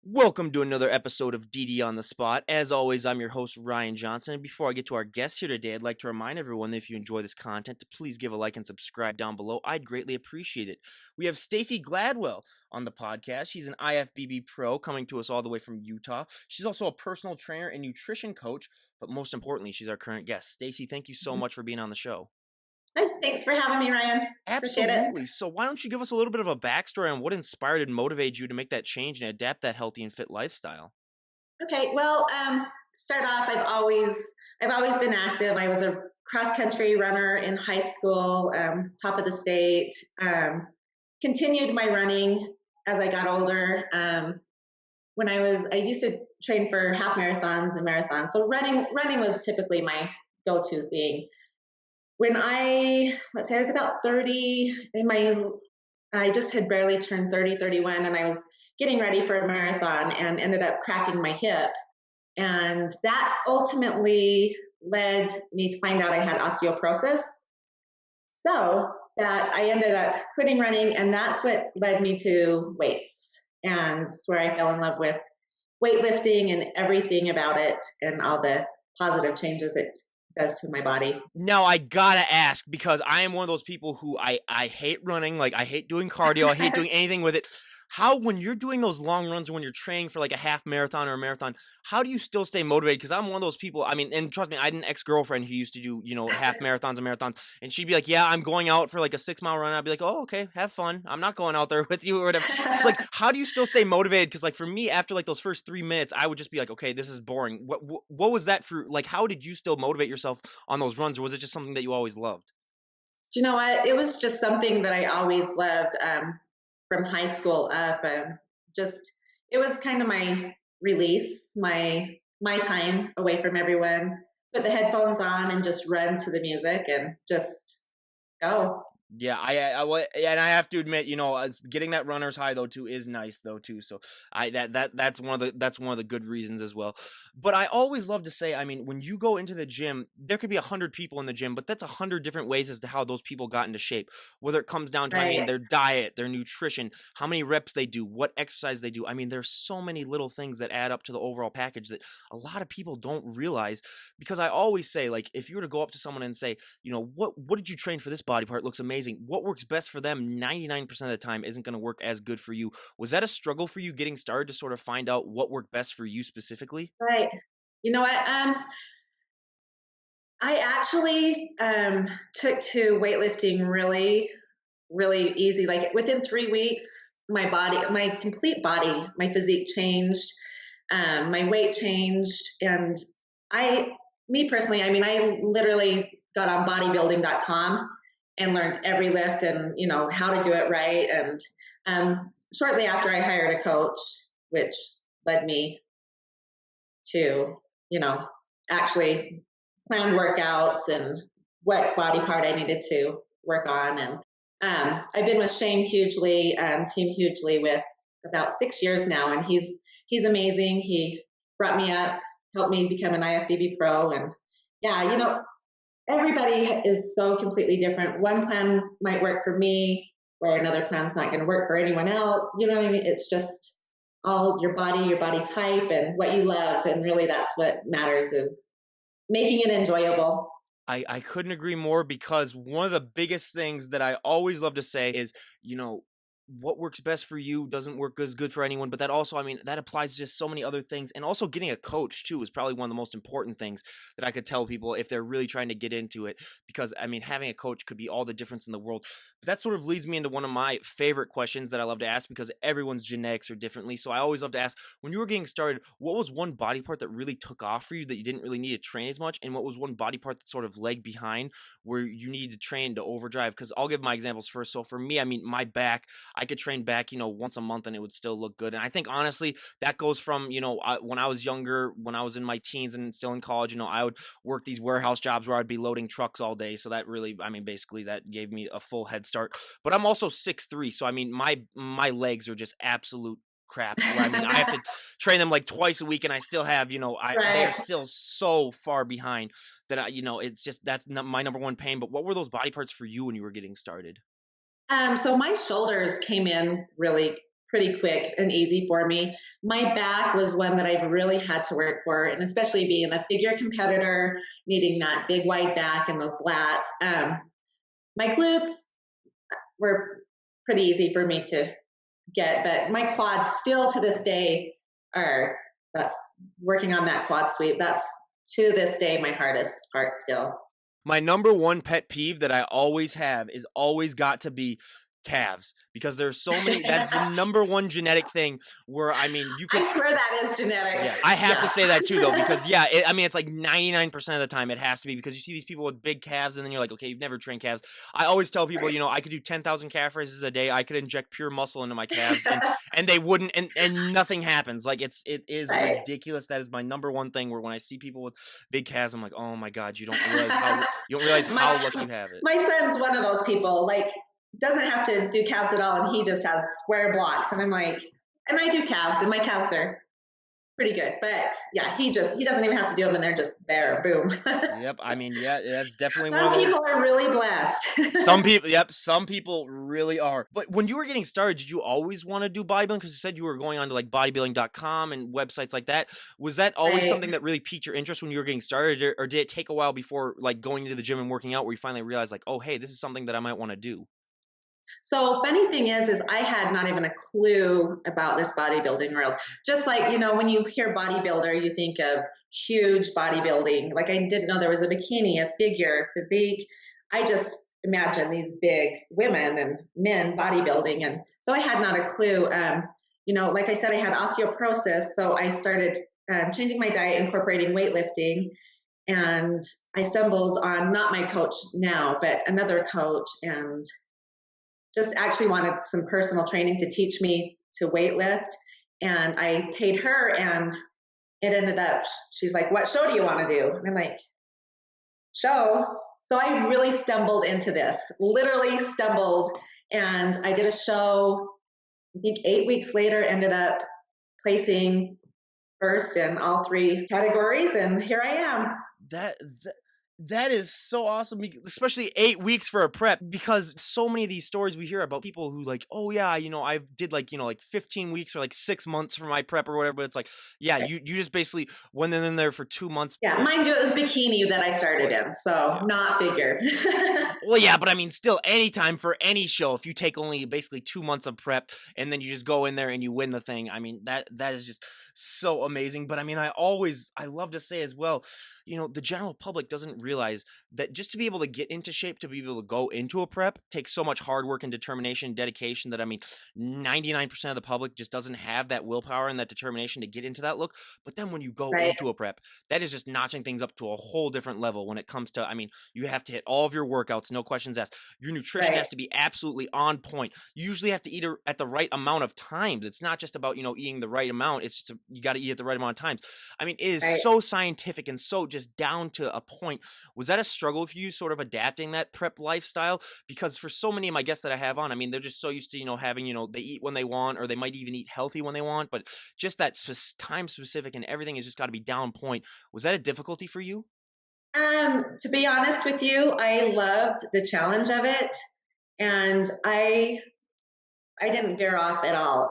Welcome to another episode of DD on the Spot. As always, I'm your host, Ryan Johnson. And before I get to our guests here today, I'd like to remind everyone that if you enjoy this content, to please give a like and subscribe down below. I'd greatly appreciate it. We have Stacie Gladwell on the podcast. She's an IFBB pro coming to us all the way from Utah. She's also a personal trainer and nutrition coach, but most importantly, she's our current guest. Stacie, thank you so much for being on the show. Thanks for having me, Ryan. Absolutely. So why don't you give us a little bit of a backstory on what inspired and motivated you to make that change and adapt that healthy and fit lifestyle? Okay, well, start off, I've always been active. I was a cross-country runner in high school, top of the state. Continued my running as I got older. I used to train for half marathons and marathons. So running was typically my go-to thing. When I was about 30, I just had barely turned 30, 31, and I was getting ready for a marathon and ended up cracking my hip. And that ultimately led me to find out I had osteoporosis. So that I ended up quitting running, and that's what led me to weights. And it's where I fell in love with weightlifting and everything about it and all the positive changes it does to my body. Now I gotta ask, because I am one of those people who I hate running. Like, I hate doing cardio. I hate doing anything with it. How, when you're doing those long runs or when you're training for like a half marathon or a marathon, how do you still stay motivated? Because I'm one of those people, I mean, and trust me, I had an ex-girlfriend who used to do, half marathons and marathons, and she'd be like, yeah, I'm going out for like a 6-mile run. I'd be like, oh, okay, have fun. I'm not going out there with you or whatever. It's like, how do you still stay motivated? Because like for me, after like those first 3 minutes, I would just be like, okay, this is boring. What was that for? Like, how did you still motivate yourself on those runs, or was it just something that you always loved? Do you know what? It was just something that I always loved from high school up. It was kind of my release, my time away from everyone. Put the headphones on and just run to the music and just go. Yeah, and I have to admit, getting that runner's high though too is nice though too. So that's one of the good reasons as well. But I always love to say, I mean, when you go into the gym, there could be 100 people in the gym, but that's 100 different ways as to how those people got into shape. Whether it comes down to, I mean, their diet, their nutrition, how many reps they do, what exercise they do. I mean, there's so many little things that add up to the overall package that a lot of people don't realize. Because I always say, like, if you were to go up to someone and say, what did you train for this body part? It looks amazing. What works best for them 99% of the time isn't going to work as good for you. Was that a struggle for you getting started to sort of find out what worked best for you specifically? Right. You know what? I actually took to weightlifting really, really easy. Like within 3 weeks, my complete body, my physique changed, my weight changed, and me personally, I mean, I literally got on bodybuilding.com and learned every lift and, how to do it right. And shortly after I hired a coach, which led me to, actually plan workouts and what body part I needed to work on. And I've been with Shane Hughley, Team Hughley, with about 6 years now. And he's amazing. He brought me up, helped me become an IFBB pro. And yeah, everybody is so completely different. One plan might work for me, where another plan's not going to work for anyone else. You know what I mean? It's just all your body type, and what you love. And really, that's what matters, is making it enjoyable. I couldn't agree more, because one of the biggest things that I always love to say is, what works best for you doesn't work as good for anyone. But that also, I mean, that applies to just so many other things. And also getting a coach too is probably one of the most important things that I could tell people if they're really trying to get into it. Because I mean, having a coach could be all the difference in the world. But that sort of leads me into one of my favorite questions that I love to ask, because everyone's genetics are differently. So I always love to ask, when you were getting started, what was one body part that really took off for you that you didn't really need to train as much? And what was one body part that sort of lagged behind where you needed to train to overdrive? Because I'll give my examples first. So for me, I mean, my back, I could train back, once a month and it would still look good. And I think honestly, that goes from, when I was younger, when I was in my teens and still in college, I would work these warehouse jobs where I'd be loading trucks all day. So that really, I mean, basically that gave me a full head start. But I'm also 6'3". So I mean, my legs are just absolute crap. I mean, I have to train them like twice a week, and I still have, they're still so far behind that it's just, that's not my number one pain. But what were those body parts for you when you were getting started? So my shoulders came in really pretty quick and easy for me. My back was one that I've really had to work for, and especially being a figure competitor, needing that big wide back and those lats. My glutes were pretty easy for me to get, but my quads still to this day are, that's working on that quad sweep. That's to this day my hardest part still. My number one pet peeve that I always have is always got to be calves, because there's so many. That's the number one genetic thing where, I mean, you I could. swear that is genetics. Yeah, I have to say that too, though, because Yeah. I mean, it's like 99% of the time it has to be, because you see these people with big calves, and then you're like, okay, you've never trained calves. I always tell people, Right. I could do 10,000 calf raises a day. I could inject pure muscle into my calves, and they wouldn't, and nothing happens. Like it is Right. ridiculous. That is my number one thing. Where when I see people with big calves, I'm like, oh my god, you don't realize how lucky you have it. My son's one of those people, like, doesn't have to do calves at all, and he just has square blocks. And I'm like, and I do calves, and my calves are pretty good. But yeah, he doesn't even have to do them, and they're just there, boom. Yep. I mean, yeah, that's definitely one Some of those. people are really blessed. Some people really are. But when you were getting started, did you always want to do bodybuilding? Because you said you were going on to like bodybuilding.com and websites like that. Was that always Right. something that really piqued your interest when you were getting started, or did it take a while before like going into the gym and working out where you finally realized like, oh, hey, this is something that I might want to do? So funny thing is I had not even a clue about this bodybuilding world. Just like, when you hear bodybuilder, you think of huge bodybuilding. Like, I didn't know there was a bikini, a figure, physique. I just imagine these big women and men bodybuilding. And so I had not a clue. Like I said, I had osteoporosis. So I started changing my diet, incorporating weightlifting. And I stumbled on not my coach now, but another coach, and just actually wanted some personal training to teach me to weightlift. And I paid her, and it ended up, she's like, what show do you want to do? And I'm like, show? So I really stumbled into this, literally stumbled. And I did a show, I think 8 weeks later, ended up placing first in all 3 categories. And here I am. That is so awesome, especially 8 weeks for a prep, because so many of these stories we hear about people who like, oh yeah, I did like 15 weeks or like 6 months for my prep or whatever. But it's like, yeah, you just basically went in there for 2 months. Yeah, mind you, it was bikini that I started in, so not figure. Well, yeah, but I mean, still, anytime for any show, if you take only basically 2 months of prep and then you just go in there and you win the thing, I mean, that is just so amazing. But I mean, I love to say as well, the general public doesn't realize that just to be able to get into shape, to be able to go into a prep, takes so much hard work and determination and dedication that, I mean, 99% of the public just doesn't have that willpower and that determination to get into that look. But then when you go into a prep, that is just notching things up to a whole different level when it comes to, I mean, you have to hit all of your workouts, no questions asked. Your nutrition has to be absolutely on point. You usually have to eat at the right amount of times. It's not just about, eating the right amount. It's just, you got to eat at the right amount of times. I mean, it is so scientific and so just down to a point. Was that a struggle for you, sort of adapting that prep lifestyle? Because for so many of my guests that I have on, I mean, they're just so used to, having, they eat when they want, or they might even eat healthy when they want, but just that time specific and everything has just got to be down point. Was that a difficulty for you? To be honest with you, I loved the challenge of it, and I didn't veer off at all.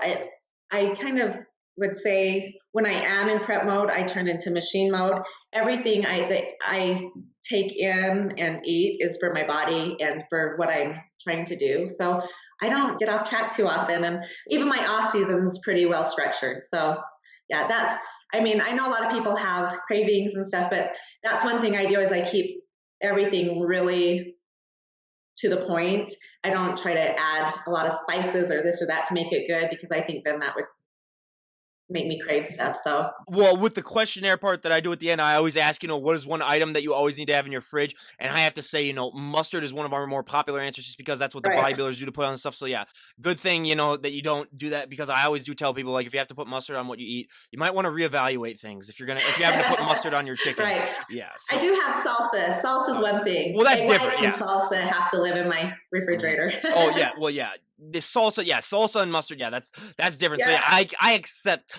I kind of would say when I am in prep mode, I turn into machine mode. Everything that I take in and eat is for my body and for what I'm trying to do. So I don't get off track too often, and even my off season is pretty well structured. So yeah, I mean, I know a lot of people have cravings and stuff, but that's one thing I do is I keep everything really to the point. I don't try to add a lot of spices or this or that to make it good, because I think then that would make me crave stuff. So, well, with the questionnaire part that I do at the end, I always ask, what is one item that you always need to have in your fridge? And I have to say, mustard is one of our more popular answers, just because that's what the bodybuilders do to put on stuff. So yeah, good thing, that you don't do that, because I always do tell people, like, if you have to put mustard on what you eat, you might want to reevaluate things if you're having to put mustard on your chicken. Yeah. So. I do have salsa. Salsa's one thing. Well, that's different. And salsa have to live in my refrigerator. Oh yeah. Well, yeah. the salsa, yeah, salsa and mustard, yeah, that's different. So yeah, Yeah. I accept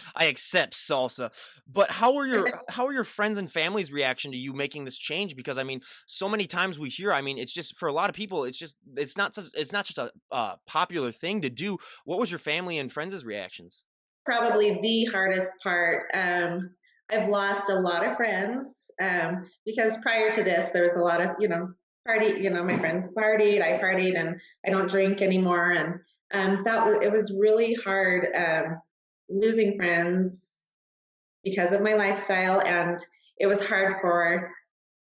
salsa. But how are your friends and family's reaction to you making this change? Because I mean, so many times we hear, I mean, it's just for a lot of people, it's not just a popular thing to do. What was your family and friends' reactions? Probably the hardest part. I've lost a lot of friends because prior to this, there was a lot of, party, my friends partied, I partied, and I don't drink anymore. And it was really hard losing friends because of my lifestyle. And it was hard for,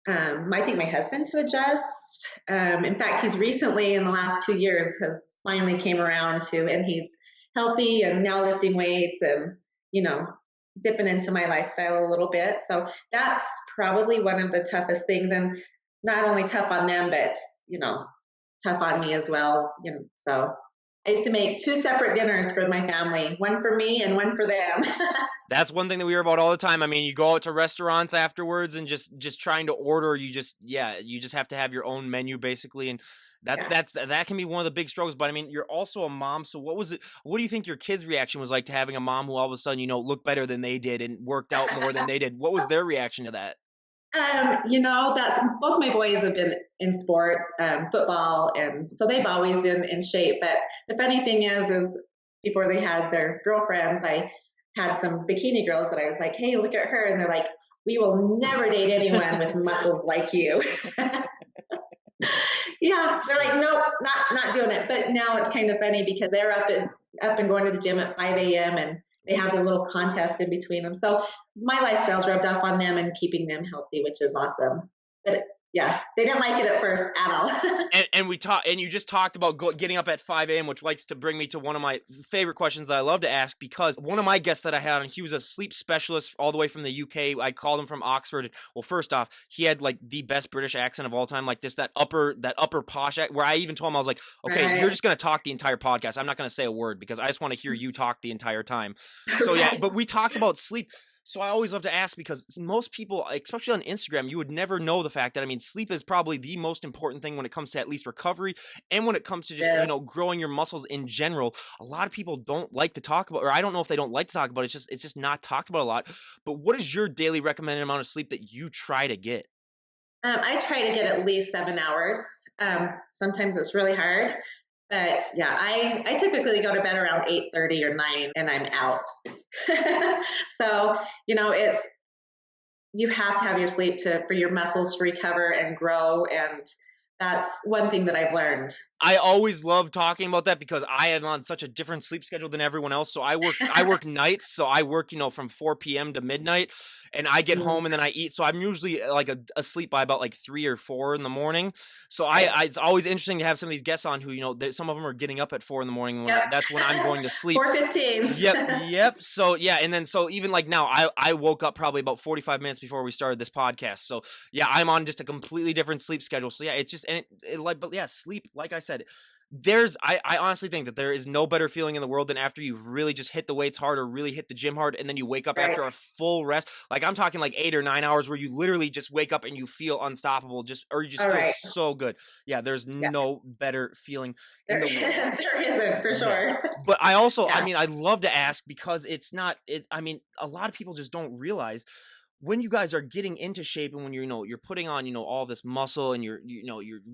I think, my husband to adjust. In fact, he's recently, in the last 2 years, has finally came around to, and he's healthy and now lifting weights and, you know, dipping into my lifestyle a little bit. So that's probably one of the toughest things. And not only tough on them, but, tough on me as well. So I used to make 2 separate dinners for my family, one for me and one for them. That's one thing that we hear about all the time. I mean, you go out to restaurants afterwards and just trying to order, you just have to have your own menu basically, and Yeah. that can be one of the big struggles. But I mean, you're also a mom, so what do you think your kids' reaction was like to having a mom who all of a sudden, looked better than they did and worked out more than they did? What was their reaction to that? That's both my boys have been in sports, football, and so they've always been in shape. But the funny thing is before they had their girlfriends, I had some bikini girls that I was like, "Hey, look at her," and they're like, "We will never date anyone with muscles like you." Yeah, they're like, "Nope, not doing it." But now it's kind of funny because they're up and going to the gym at 5 a.m. and they have the little contest in between them. So my lifestyle's rubbed off on them and keeping them healthy, which is awesome. But yeah, they didn't like it at first at all. And you just talked about getting up at 5 a.m., which likes to bring me to one of my favorite questions that I love to ask, because one of my guests that I had on, he was a sleep specialist all the way from the UK. I called him from Oxford. Well, first off, he had like the best British accent of all time, like this, that upper posh where I even told him, I was like, okay, you're Right. just going to talk the entire podcast. I'm not going to say a word because I just want to hear you talk the entire time. So yeah, Right. but we talked about sleep. So I always love to ask, because most people, especially on Instagram, you would never know the fact that, I mean, sleep is probably the most important thing when it comes to at least recovery and when it comes to just, Yes. growing your muscles in general. A lot of people don't like to talk about, or I don't know if they don't like to talk about it, it's just not talked about a lot. But what is your daily recommended amount of sleep that you try to get? I try to get at least 7 hours. Sometimes it's really hard, but yeah, I typically go to bed around 8:30 or 9, and I'm out. So it's you have to have your sleep for your muscles to recover and grow, and that's one thing that I've learned. I always love talking about that because I am on such a different sleep schedule than everyone else. So I work nights, so I work, from 4 p.m. to midnight, and I get Mm, home and then I eat. So I'm usually like asleep by about like 3 or 4 in the morning. So right. it's always interesting to have some of these guests on who, some of them are getting up at 4 in the morning when Yep. that's when I'm going to sleep. 4:15. Yep, yep. So yeah, and then so even like now, I woke up probably about 45 minutes before we started this podcast. So yeah, I'm on just a completely different sleep schedule. So yeah, it's just and but yeah, sleep. Like I said, I honestly think that there is no better feeling in the world than after you've really just hit the weights hard or really hit the gym hard, and then you wake up Right. after a full rest. Like I'm talking like 8 or 9 hours where you literally just wake up and you feel unstoppable, or you just All feel right. so good. Yeah, there's Yeah. no better feeling in There, the world. there isn't for Yeah. sure. But I Yeah. mean, I love to ask because I mean, a lot of people just don't realize when you guys are getting into shape and when you're putting on, all this muscle and you're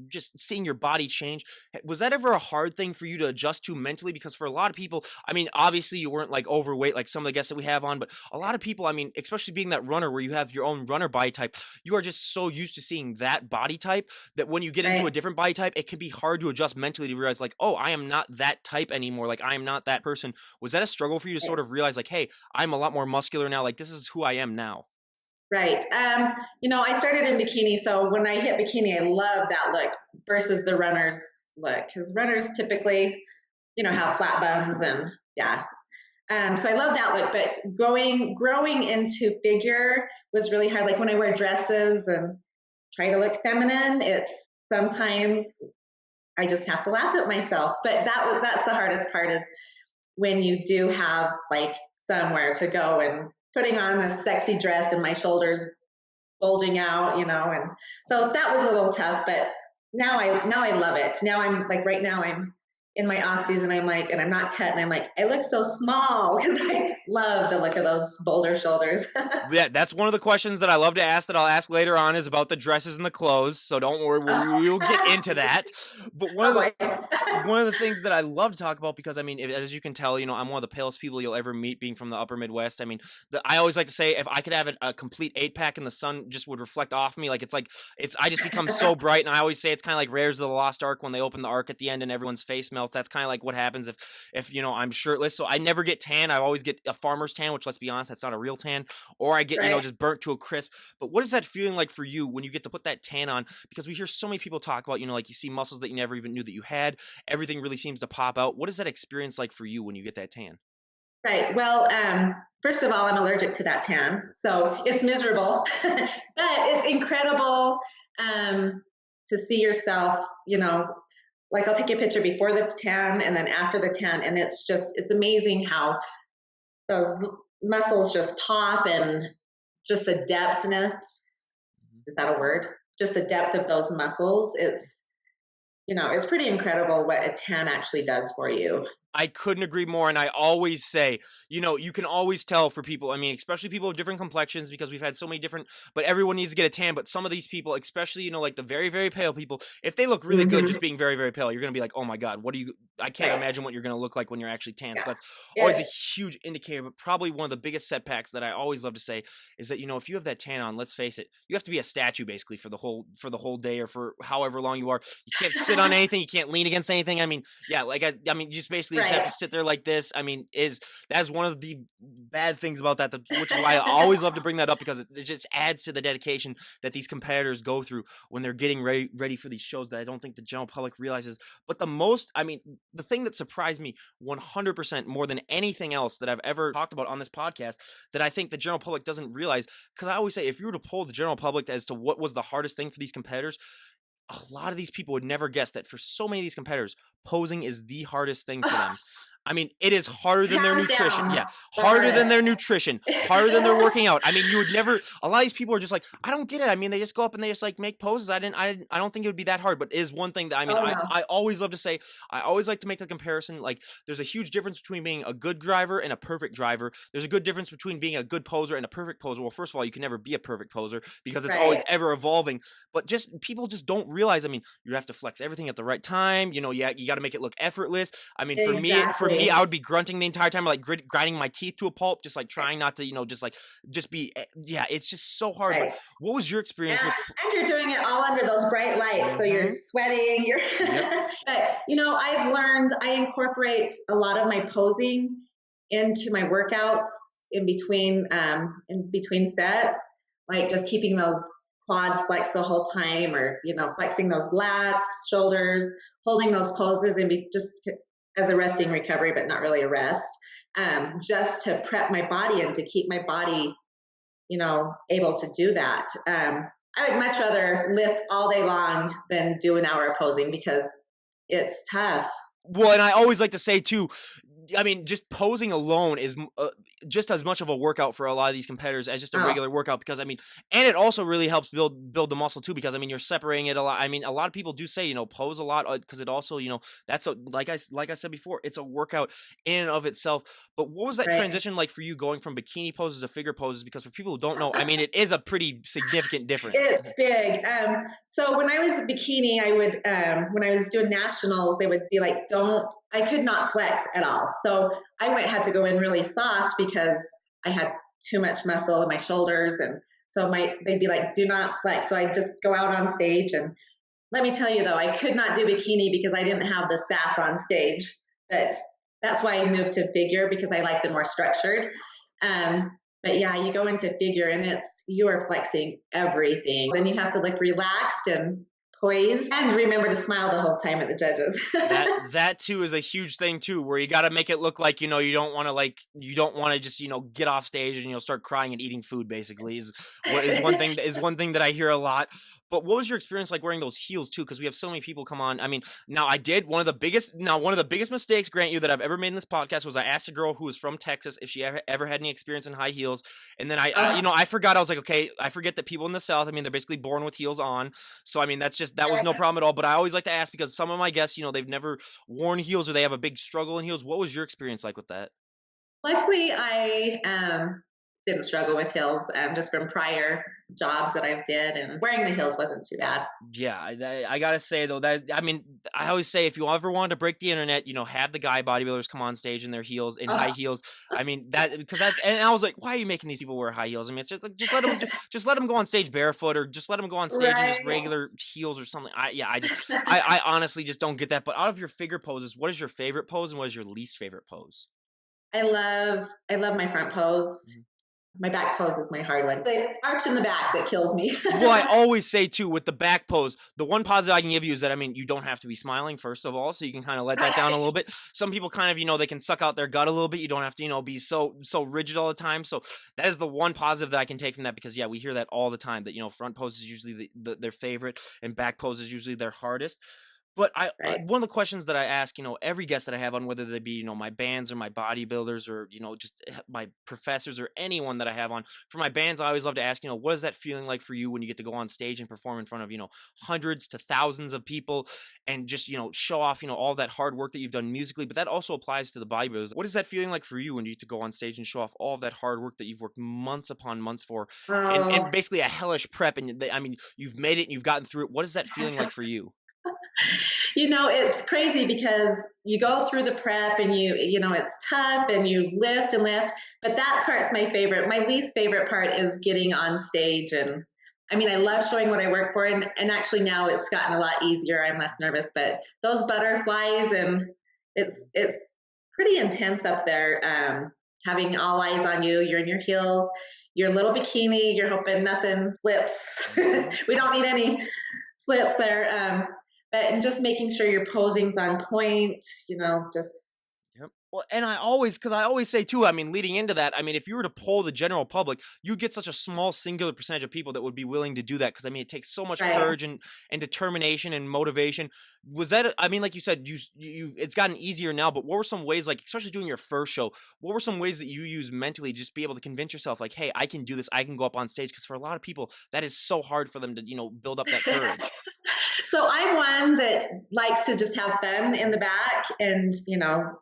just seeing your body change. Was that ever a hard thing for you to adjust to mentally? Because for a lot of people, I mean, obviously you weren't like overweight like some of the guests that we have on, but a lot of people, I mean, especially being that runner where you have your own runner body type, you are just so used to seeing that body type that when you get into a Right. different body type, it can be hard to adjust mentally to realize like, oh, I am not that type anymore. Like I am not that person. Was that a struggle for you to Right. sort of realize like, hey, I'm a lot more muscular now. Like this is who I am now. Right. I started in bikini, so when I hit bikini, I love that look versus the runners look because runners typically, have flat bums and yeah. So I love that look, but growing into figure was really hard. Like when I wear dresses and try to look feminine, it's sometimes I just have to laugh at myself. But that's the hardest part is when you do have like somewhere to go and putting on a sexy dress and my shoulders bulging out, and so that was a little tough, but now I love it. Now I'm like right now I'm in my off season, I'm like, and I'm not cut, and I'm like, I look so small because I love the look of those boulder shoulders. Yeah, that's one of the questions that I love to ask that I'll ask later on is about the dresses and the clothes. So don't worry, Oh, we'll get into that. But oh boy. one of the things that I love to talk about, because I mean, as you can tell, I'm one of the palest people you'll ever meet, being from the upper Midwest. I mean, I always like to say, if I could have a complete 8-pack and the sun just would reflect off me, like I just become so bright. And I always say it's kind of like Rares of the Lost Ark when they open the Ark at the end and everyone's face melts. That's kind of like what happens if I'm shirtless. So I never get tan. I always get a farmer's tan, which, let's be honest, that's not a real tan, or I get Right. just burnt to a crisp. But what is that feeling like for you when you get to put that tan on? Because we hear so many people talk about, like you see muscles that you never even knew that you had. Everything really seems to pop out. What is that experience like for you when you get that tan? Right. Well, first of all, I'm allergic to that tan, so it's miserable, but it's incredible to see yourself. Like I'll take a picture before the tan and then after the tan, and it's amazing how those muscles just pop and just the depthness. Is that a word? Just the depth of those muscles. It's pretty incredible what a tan actually does for you. I couldn't agree more. And I always say, you can always tell for people, I mean, especially people with different complexions, because we've had so many different, but everyone needs to get a tan. But some of these people, especially, like the very, very pale people, if they look really good Mm-hmm. just being very, very pale, you're going to be like, oh my God, I can't Right. imagine what you're going to look like when you're actually tan. So Yeah. that's always a It, huge indicator. But probably one of the biggest setbacks that I always love to say is that, if you have that tan on, let's face it, you have to be a statue basically for the whole day or for however long you are. You can't sit on anything. You can't lean against anything. I mean, yeah, like I mean, just basically just have right. to sit there like this. I mean, that's one of the bad things about that, which is why I always love to bring that up, because it just adds to the dedication that these competitors go through when they're getting ready for these shows that I don't think the general public realizes. But the thing that surprised me 100% more than anything else that I've ever talked about on this podcast, that I think the general public doesn't realize, because I always say, if you were to poll the general public as to what was the hardest thing for these competitors, a lot of these people would never guess that for so many of these competitors, posing is the hardest thing for them. I mean, it is harder than their Hands nutrition. down, Yeah, the harder than their hardest. nutrition, harder than their working out. I mean, you would never. A lot of these people are just like, I don't get it. I mean, they just go up and they just like make poses. I don't think it would be that hard. But it is one thing that I mean, Oh I no. I always love to say. I always like to make the comparison. Like, there's a huge difference between being a good driver and a perfect driver. There's a good difference between being a good poser and a perfect poser. Well, first of all, you can never be a perfect poser because it's always Right. ever evolving. But people just don't realize. I mean, you have to flex everything at the right time. Yeah, you got to make it look effortless. I mean, for me, I Exactly. would be grunting the entire time, like grinding my teeth to a pulp, just like trying not to, just be. Yeah, it's just so hard. But Right. what was your And, experience with? and you're doing it all under those bright lights, so you're Mm-hmm. sweating. Yep. But I've learned I incorporate a lot of my posing into my workouts in between sets, like just keeping those quads flexed the whole time, or flexing those lats, shoulders, holding those poses, and just as a resting recovery, but not really a rest, just to prep my body and to keep my body able to do that. I would much rather lift all day long than do an hour of posing because it's tough. Well, and I always like to say too, I mean, just posing alone is just as much of a workout for a lot of these competitors as just a Oh, regular workout, because I mean, and it also really helps build the muscle too, because I mean, you're separating it a lot. I mean, a lot of people do say, pose a lot, because it also, that's like I said before, it's a workout in and of itself. But what was that right. transition like for you, going from bikini poses to figure poses? Because for people who don't know, I mean, it is a pretty significant difference. It's big. So when I was bikini, I would, when I was doing nationals, they would be like, I could not flex at all. So I had to go in really soft because I had too much muscle in my shoulders. And so they'd be like, do not flex. So I'd just go out on stage. And let me tell you though, I could not do bikini because I didn't have the sass on stage. But that's why I moved to figure, because I like the more structured. But yeah, you go into figure and you are flexing everything, and you have to look relaxed and poised and remember to smile the whole time at the judges. That too is a huge thing too, where you got to make it look like, you don't want to just, get off stage and start crying and eating food, basically, is one thing that I hear a lot. But what was your experience like wearing those heels too? Because we have so many people come on. I mean, now I did one of the biggest mistakes, grant you, that I've ever made in this podcast was I asked a girl who was from Texas if she ever had any experience in high heels, and then Oh, I forgot. I was like, okay, I forget that people in the South, I mean, they're basically born with heels on. So I mean, that was no problem at all. But I always like to ask because some of my guests, they've never worn heels or they have a big struggle in heels. What was your experience like with that? luckily, I didn't struggle with heels, just from prior jobs that I've did, and wearing the heels wasn't too bad. Yeah, I gotta say though that I mean I always say if you ever wanted to break the internet, have the guy bodybuilders come on stage in their heels in high Oh, heels. I mean that because that's and I was like, why are you making these people wear high heels? I mean, it's just like just let them go on stage barefoot or just let them go on stage in just right. regular heels or something. I honestly just don't get that. But out of your figure poses, what is your favorite pose and what is your least favorite pose? I love my front pose. Mhm. My back pose is my hard one. The arch in the back that kills me. Well, I always say too with the back pose, the one positive I can give you is that I mean you don't have to be smiling first of all, so you can kind of let that down a Right. little bit. Some people kind of they can suck out their gut a little bit. You don't have to be so rigid all the time. So that is the one positive that I can take from that because yeah, we hear that all the time that front pose is usually their favorite and back pose is usually their hardest. But Right. one of the questions that I ask, every guest that I have on, whether they be, my bands or my bodybuilders or, just my professors or anyone that I have on, for my bands, I always love to ask, what is that feeling like for you when you get to go on stage and perform in front of, hundreds to thousands of people and just, show off, all that hard work that you've done musically. But that also applies to the bodybuilders. What is that feeling like for you when you get to go on stage and show off all of that hard work that you've worked months upon months for and Oh, basically a hellish prep? And I mean, you've made it and you've gotten through it. What is that feeling like for you? it's crazy because you go through the prep and it's tough and you lift and lift, but that part's my favorite. My least favorite part is getting on stage. And I mean, I love showing what I work for. And actually now it's gotten a lot easier. I'm less nervous, but those butterflies and it's pretty intense up there. Having all eyes on you, you're in your heels, your little bikini, you're hoping nothing slips. Mhm. We don't need any slips there. But and just making sure your posing's on point, just Yep. Well, and because I always say too, I mean, leading into that, I mean, if you were to poll the general public, you'd get such a small singular percentage of people that would be willing to do that. Because I mean, it takes so much right. courage and determination and motivation. Was that? I mean, like you said, it's gotten easier now. But what were some ways, like especially doing your first show, what were some ways that you use mentally just be able to convince yourself, like, hey, I can do this. I can go up on stage. Because for a lot of people, that is so hard for them to build up that courage. So I'm one that likes to just have fun in the back and,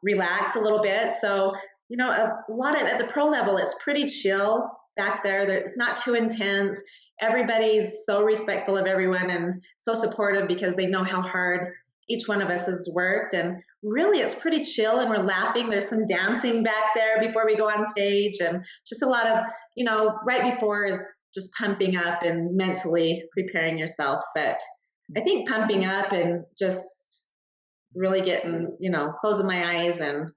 relax a little bit. So, a lot of at the pro level, it's pretty chill back there. It's not too intense. Everybody's so respectful of everyone and so supportive because they know how hard each one of us has worked. And really, it's pretty chill and we're laughing. There's some dancing back there before we go on stage. And just a lot of, right before is just pumping up and mentally preparing yourself. But I think pumping up and just really getting, closing my eyes and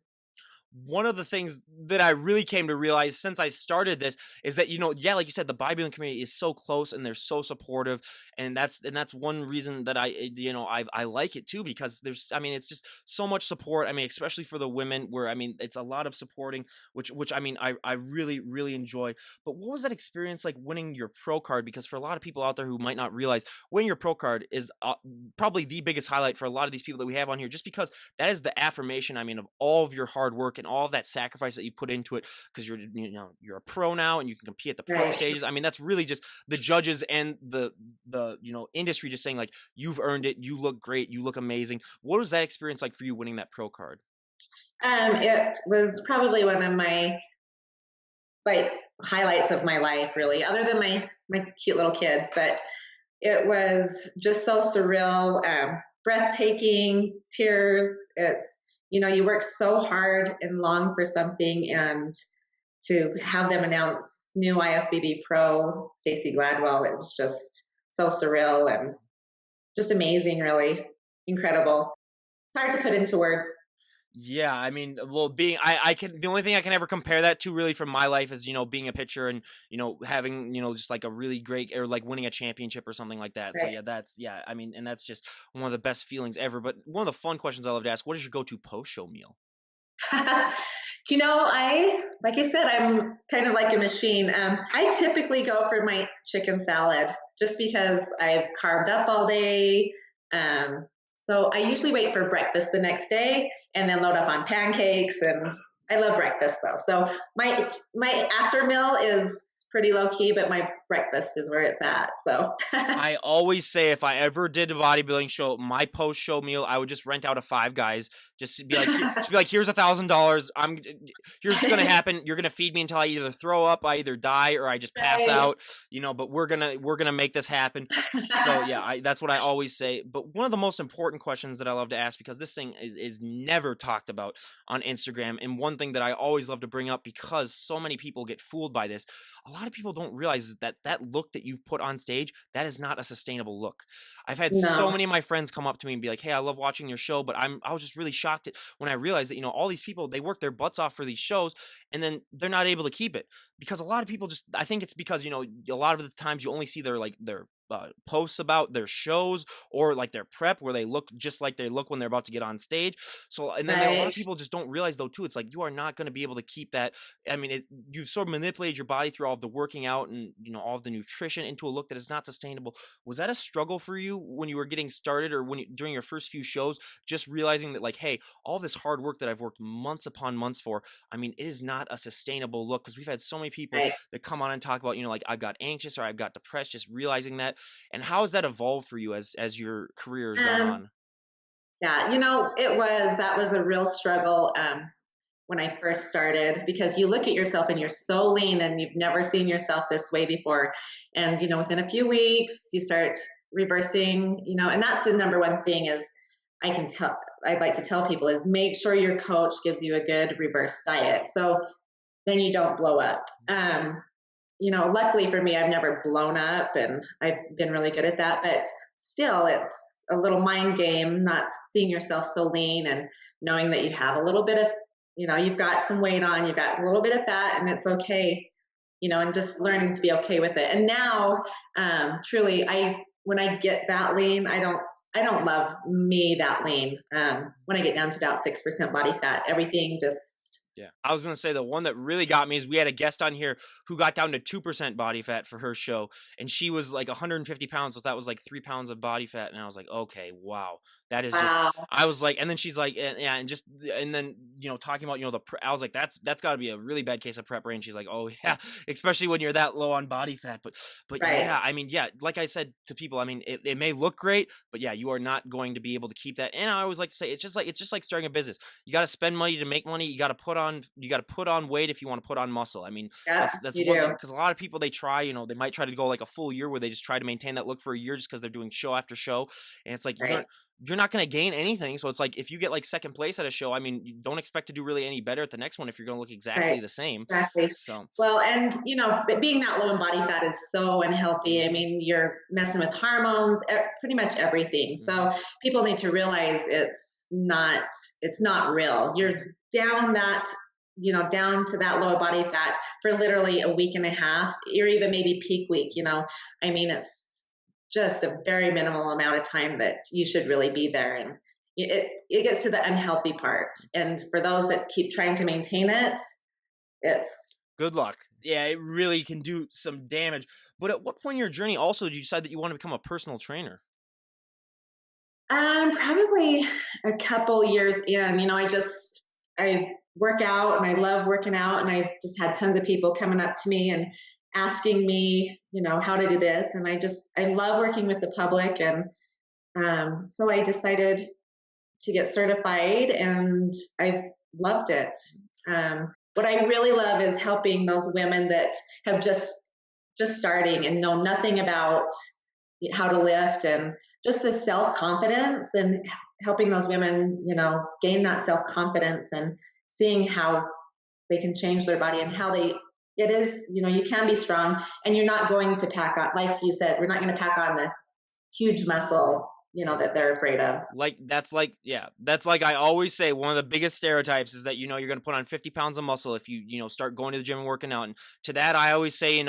One of the things that I really came to realize since I started this is that yeah, like you said, the bodybuilding community is so close and they're so supportive, and that's one reason that I like it too because I mean it's just so much support. I mean especially for the women where I mean it's a lot of supporting, which I mean I really enjoy. But what was that experience like winning your pro card? Because for a lot of people out there who might not realize, winning your pro card is probably the biggest highlight for a lot of these people that we have on here, just because that is the affirmation, I mean, of all of your hard work and all of that sacrifice that you put into it because you're a pro now and you can compete at the pro right. stages. I mean, that's really just the judges and the industry just saying like you've earned it, you look great, you look amazing. What was that experience like for you winning that pro card? It was probably one of my like highlights of my life, really, other than my cute little kids. But it was just so surreal, breathtaking, tears. It's you work so hard and long for something, and to have them announce new IFBB Pro Stacie Gladwell, it was just so surreal and just amazing, really incredible. It's hard to put into words. Yeah, I mean, well, I can the only thing I can ever compare that to really from my life is being a pitcher and having just like a really great or like winning a championship or something like that. So Right. yeah, I mean, and that's just one of the best feelings ever. But one of the fun questions I love to ask: what is your go-to post-show meal? Like I said, I'm kind of like a machine. I typically go for my chicken salad just because I've carved up all day. Um, so I usually wait for breakfast the next day and then load up on pancakes. And I love breakfast though. So my after meal is pretty low key, but my breakfast is where it's at. So I always say if I ever did a bodybuilding show, my post show meal, I would just rent out a Five Guys, just be like, here's $1,000. Here's what's gonna happen. You're gonna feed me until I either throw up, I either die, or I just pass right. out. But we're gonna make this happen. So yeah, that's what I always say. But one of the most important questions that I love to ask, because this thing is never talked about on Instagram, and one thing that I always love to bring up because so many people get fooled by this. A lot of people don't realize that look that you've put on stage, that is not a sustainable look. I've had so No, many of my friends come up to me and be like, "Hey, I love watching your show," but I was just really shocked when I realized that all these people, they work their butts off for these shows, and then they're not able to keep it because a lot of people just, I think it's because a lot of the times you only see their posts about their shows or like their prep where they look just like they look when they're about to get on stage. So, and then a lot of right. people just don't realize though too, it's like you are not going to be able to keep that. I mean, you've sort of manipulated your body through all of the working out and all of the nutrition into a look that is not sustainable. Was that a struggle for you when you were getting started, or during your first few shows, just realizing that like, hey, all this hard work that I've worked months upon months for, I mean, it is not a sustainable look? Because we've had so many people Right. that come on and talk about, like I got anxious or I got depressed, just realizing that. And how has that evolved for you as your career has gone Um, on? yeah, that was a real struggle. When I first started, because you look at yourself and you're so lean and you've never seen yourself this way before. And, within a few weeks, you start reversing, and that's the number one thing is I'd like to tell people is make sure your coach gives you a good reverse diet. So then you don't blow up. Luckily for me, I've never blown up and I've been really good at that, but still it's a little mind game, not seeing yourself so lean and knowing that you have a little bit of, you've got some weight on, you've got a little bit of fat and it's okay, and just learning to be okay with it. And now, truly, when I get that lean, I don't love me that lean. When I get down to about 6% body fat, everything just, Yeah. I was going to say the one that really got me is we had a guest on here who got down to 2% body fat for her show, and she was like 150 pounds. So that was like 3 pounds of body fat. And I was like, okay, wow. That is just, wow, I was like, and then she's like, yeah, and then, talking about, I was like, that's got to be a really bad case of prep brain. She's like, oh yeah, especially when you're that low on body fat. But right. yeah, I mean, yeah, like I said to people, I mean, it may look great, but yeah, you are not going to be able to keep that. And I always like to say, it's just like starting a business. You got to spend money to make money. You got to put on weight if you want to put on muscle. I mean, Yeah, that's you one thing, do. because a lot of people, they try, they might try to go like a full year where they just try to maintain that look for a year just because they're doing show after show, and it's like Right. you're not going to gain anything. So it's like if you get like second place at a show, I mean, you don't expect to do really any better at the next one if you're going to look exactly Right. the same. Exactly. So Well, and but being that low in body fat is so unhealthy. I mhm, mean, you're messing with hormones, pretty much everything. mhm, So people need to realize it's not real. You're down down to that low body fat for literally a week and a half, or even maybe peak week. I mean, it's just a very minimal amount of time that you should really be there, and it gets to the unhealthy part. And for those that keep trying to maintain it, it's good luck. Yeah, it really can do some damage. But at what point in your journey also did you decide that you want to become a personal trainer? probably a couple years in. I work out and I love working out, and I've just had tons of people coming up to me and asking me, how to do this, and I love working with the public, and so I decided to get certified, and I've loved it. What I really love is helping those women that have just starting and know nothing about how to lift, and just the self confidence, and helping those women, gain that self confidence, and seeing how they can change their body, and how it is, you can be strong, and you're not going to pack on, like you said, we're not going to pack on the huge muscle, that they're afraid of. That's like I always say, one of the biggest stereotypes is that you're going to put on 50 pounds of muscle if you start going to the gym and working out. And to that I always say,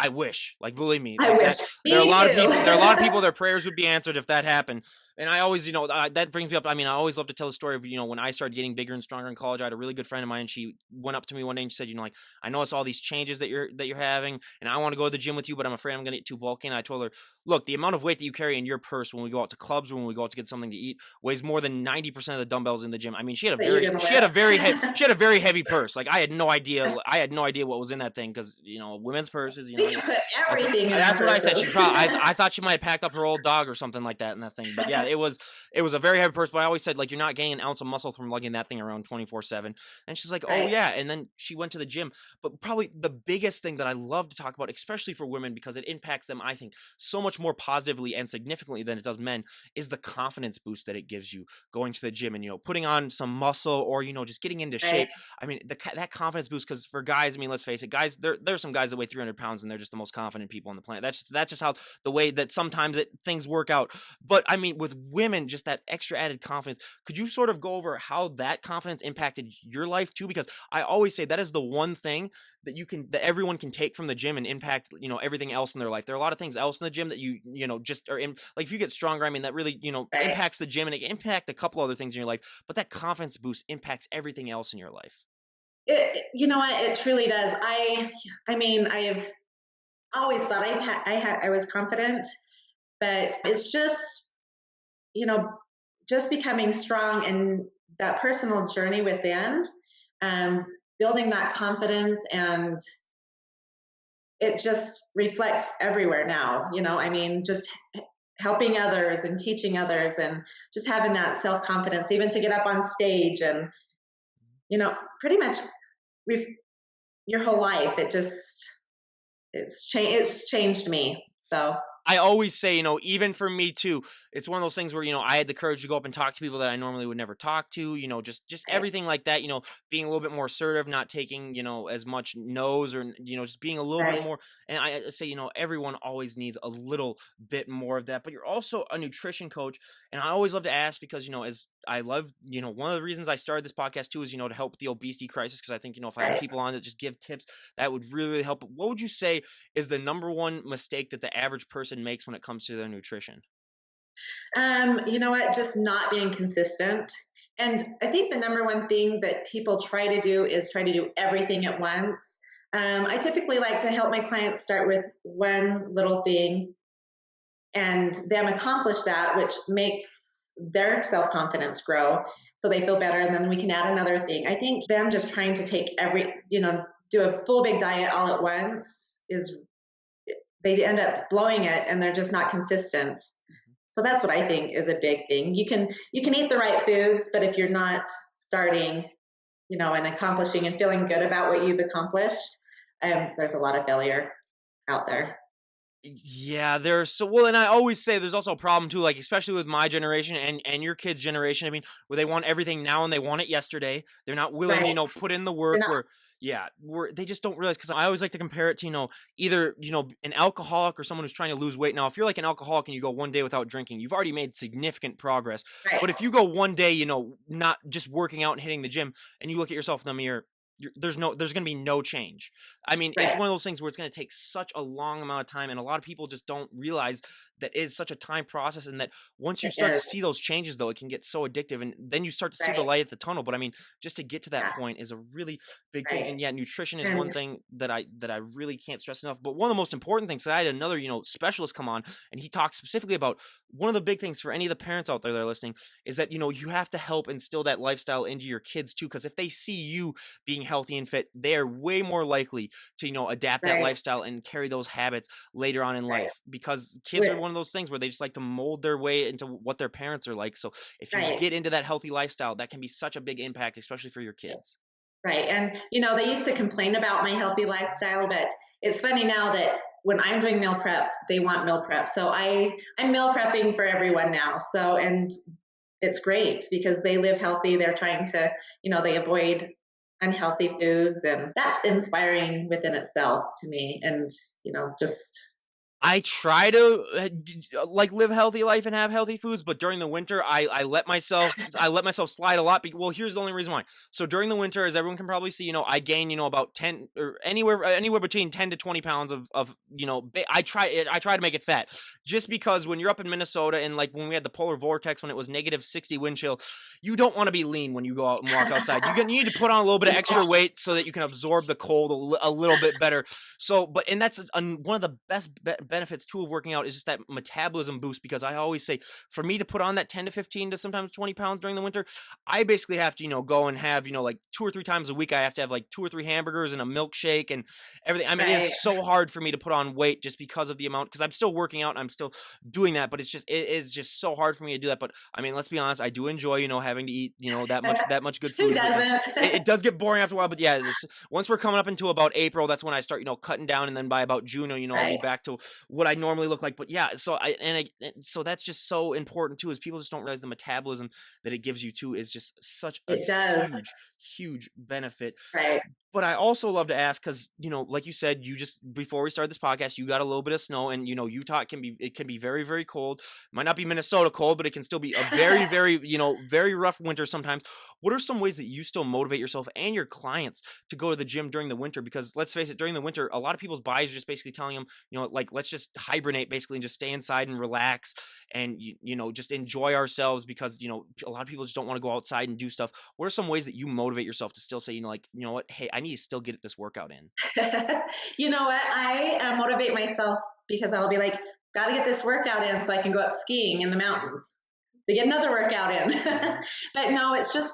I wish, like, believe me, I like wish. that. There are a Me lot of too. people. There are a lot of people. Their prayers would be answered if that happened. And I always, that brings me up. I mean, I always love to tell the story of, when I started getting bigger and stronger in college. I had a really good friend of mine, and she went up to me one day and she said, like, I notice all these changes that you're having, and I want to go to the gym with you, but I'm afraid I'm going to get too bulky. And I told her, look, the amount of weight that you carry in your purse when we go out to clubs, when we go out to get something to eat, weighs more than 90% of the dumbbells in the gym. I mean, That you're gonna lift. she had a very heavy purse. Like, I had no idea what was in that thing because women's purses. We can put That's what, everything in our that's what I said. purses. She probably I thought she might have packed up her old dog or something like that in that thing. But yeah, it was a very heavy purse. But I always said, like, you're not gaining an ounce of muscle from lugging that thing around 24/7. And she's like, oh Right. yeah. And then she went to the gym. But probably the biggest thing that I love to talk about, especially for women, because it impacts them, I think, so much more positively and significantly than it does men, is the confidence boost that it gives you going to the gym and putting on some muscle or just getting into Right. shape. I mean, that confidence boost, because for guys, I mean, let's face it, guys, there's some guys that weigh 300 pounds and they're just the most confident people on the planet. That's just how the way that sometimes things work out. But I mean, with women, just that extra added confidence. Could you sort of go over how that confidence impacted your life too? Because I always say that is the one thing that everyone can take from the gym and impact everything else in their life. There are a lot of things else in the gym that just are in, like, if you get stronger, I mean, that really Right. impacts the gym, and it can impact a couple other things in your life, but that confidence boost impacts everything else in your life. You know what? It truly does. I mean, I have always thought I was confident, but it's just, you know, just becoming strong and that personal journey within, um, building that confidence, and it just reflects everywhere now. I mean, just helping others and teaching others and just having that self confidence, even to get up on stage and, pretty much ref- your whole life. It's changed me. So, I always say, even for me too, it's one of those things where, I had the courage to go up and talk to people that I normally would never talk to, just right, everything like that, being a little bit more assertive, not taking, as much no's, or, just being a little bit right, more. And I say, everyone always needs a little bit more of that, but you're also a nutrition coach. And I always love to ask because, as I love, one of the reasons I started this podcast too is, to help with the obesity crisis. Cause I think, if I had right. people on that just give tips, that would really, really help. But what would you say is the number one mistake that the average person makes when it comes to their nutrition? You know what? Just not being consistent. And I think the number one thing that people try to do is try to do everything at once. I typically like to help my clients start with one little thing and them accomplish that, which makes their self confidence grow so they feel better. And then we can add another thing. I think them just trying to take do a full big diet all at once they end up blowing it and they're just not consistent. So that's what I think is a big thing. You can eat the right foods, but if you're not starting, and accomplishing and feeling good about what you've accomplished, there's a lot of failure out there. Yeah, there's so well, and I always say there's also a problem too, like especially with my generation and your kids' generation. I mean, where they want everything now and they want it yesterday. They're not willing to, Right. put in the They're work. not Where they just don't realize. Because I always like to compare it to, either an alcoholic or someone who's trying to lose weight. Now, if you're like an alcoholic and you go one day without drinking, you've already made significant progress. right. But if you go one day, not just working out and hitting the gym, and you look at yourself in the mirror, there's going to be no change. I mean, it's Right. one of those things where it's going to take such a long amount of time, and a lot of people just don't realize that it's such a time process, and that once you It start to is. see those changes, though, it can get so addictive, and then you start to see the Right. light at the tunnel. But I mean, just to get to that Yeah. point is a really big thing. Right. And yeah, nutrition is one And thing that I really can't stress enough. But one of the most important things, I had another specialist come on, and he talked specifically about one of the big things for any of the parents out there that are listening is that you have to help instill that lifestyle into your kids too, because if they see you being healthy and fit, they are way more likely to adapt that right. lifestyle and carry those habits later on in Right. life, because kids are With, one of those things where they just like to mold their way into what their parents are like. So if you right. get into that healthy lifestyle, that can be such a big impact, especially for your kids. Right. And, they used to complain about my healthy lifestyle, but it's funny now that when I'm doing meal prep, they want meal prep. So I'm meal prepping for everyone now. So, and it's great because they live healthy. They're trying to, they avoid unhealthy foods, and that's inspiring within itself to me. And, just I try to like live healthy life and have healthy foods, but during the winter, I let myself slide a lot. Well, here's the only reason why. So during the winter, as everyone can probably see, I gain about 10 or anywhere between 10 to 20 pounds of I try to make it fat, just because when you're up in Minnesota and like when we had the polar vortex when it was -60 wind chill, you don't want to be lean when you go out and walk outside. You need to put on a little bit of extra weight so that you can absorb the cold a little bit better. So, and that's one of the best benefits too of working out is just that metabolism boost, because I always say for me to put on that 10 to 15 to sometimes 20 pounds during the winter, I basically have to, go and have, like 2 or 3 times a week, I have to have like 2 or 3 hamburgers and a milkshake and everything. I mean, it Right. is so hard for me to put on weight just because of the amount, because I'm still working out and I'm still doing that, but it is just so hard for me to do that. But I mean, let's be honest, I do enjoy, having to eat, that much good Who food. But yeah, doesn't? it does get boring after a while. But yeah, once we're coming up into about April, that's when I start, cutting down, and then by about June, I'll be Right. back to what I normally look like. But yeah, so that's just so important too, is people just don't realize the metabolism that it gives you too is just such a It does. huge benefit. Right. But I also love to ask, because like you said, you just before we started this podcast, you got a little bit of snow, and Utah it can be very, very cold. Might not be Minnesota cold, but it can still be a very, very very rough winter sometimes. What are some ways that you still motivate yourself and your clients to go to the gym during the winter? Because let's face it, during the winter, a lot of people's bodies are just basically telling them, like, let's just hibernate basically and just stay inside and relax and just enjoy ourselves, because a lot of people just don't want to go outside and do stuff. What are some ways that you motivate yourself to still say, like, you know what, hey, I need to still get this workout in? You know what? I motivate myself because I'll be like, got to get this workout in so I can go up skiing in the mountains to get another workout in. But no, it's just,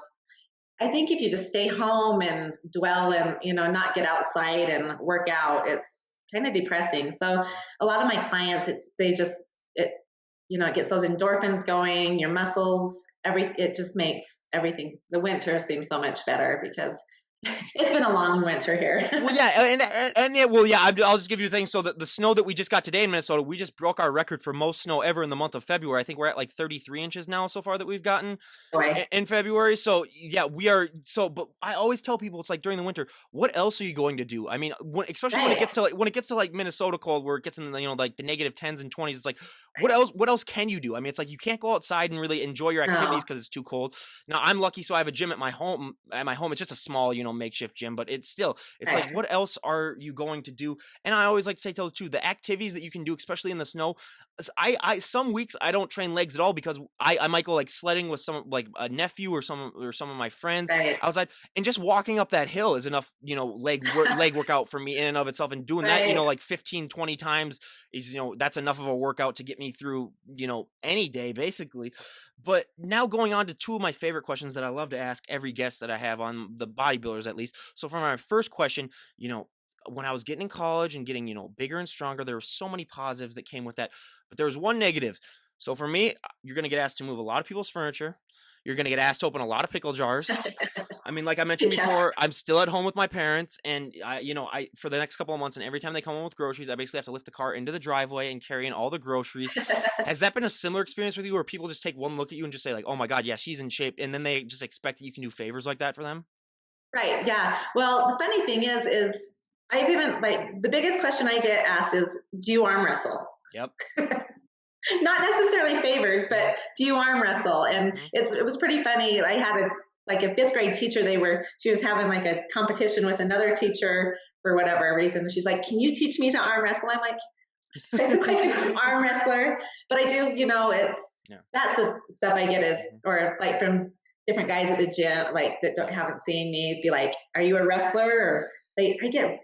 I think if you just stay home and dwell and, not get outside and work out, it's kind of depressing. So a lot of my clients, it gets those endorphins going, your muscles, it just makes everything, the winter seem so much better because it's been a long winter here. Well, yeah, and yeah, well, yeah. I'll just give you a thing. So the snow that we just got today in Minnesota, we just broke our record for most snow ever in the month of February. I think we're at like 33 inches now so far that we've gotten Boy, in February. So yeah, we are. So, but I always tell people, it's like during the winter, what else are you going to do? I mean, especially when it right. gets to like Minnesota cold, where it gets in the like the -10s and 20s. It's like, what else can you do? I mean, it's like you can't go outside and really enjoy your activities No, because it's too cold. Now I'm lucky, so I have a gym at my home. It's just a small makeshift gym, but it's like, right. what else are you going to do? And I always like to say, tell too, the activities that you can do, especially in the snow. Some weeks I don't train legs at all, because I might go like sledding with some, like a nephew or some of my friends Right. outside, and just walking up that hill is enough, leg workout for me in and of itself. And doing that, Right. like 15-20 times is, that's enough of a workout to get me through, any day basically. But now going on to two of my favorite questions that I love to ask every guest that I have on the bodybuilders, at least. So for my first question, when I was getting in college and getting, bigger and stronger, there were so many positives that came with that, but there was one negative. So for me, you're going to get asked to move a lot of people's furniture. You're going to get asked to open a lot of pickle jars. I mean, like I mentioned Yes. before, I'm still at home with my parents, and I for the next couple of months, and every time they come home with groceries, I basically have to lift the car into the driveway and carry in all the groceries. Has that been a similar experience with you, where people just take one look at you and just say like, "Oh my God, yeah, she's in shape," and then they just expect that you can do favors like that for them? Right. Yeah. Well, the funny thing is I've even like the biggest question I get asked is, do you arm wrestle? Yep. Not necessarily favors, but do you arm wrestle? And Mhm. it was pretty funny. I had a fifth grade teacher. She was having like a competition with another teacher for whatever reason. She's like, can you teach me to arm wrestle? I'm like, basically an arm wrestler, but I do, Yeah. that's the stuff I get is, Mhm. or like from different guys at the gym, like that haven't seen me, be like, are you a wrestler? Or I get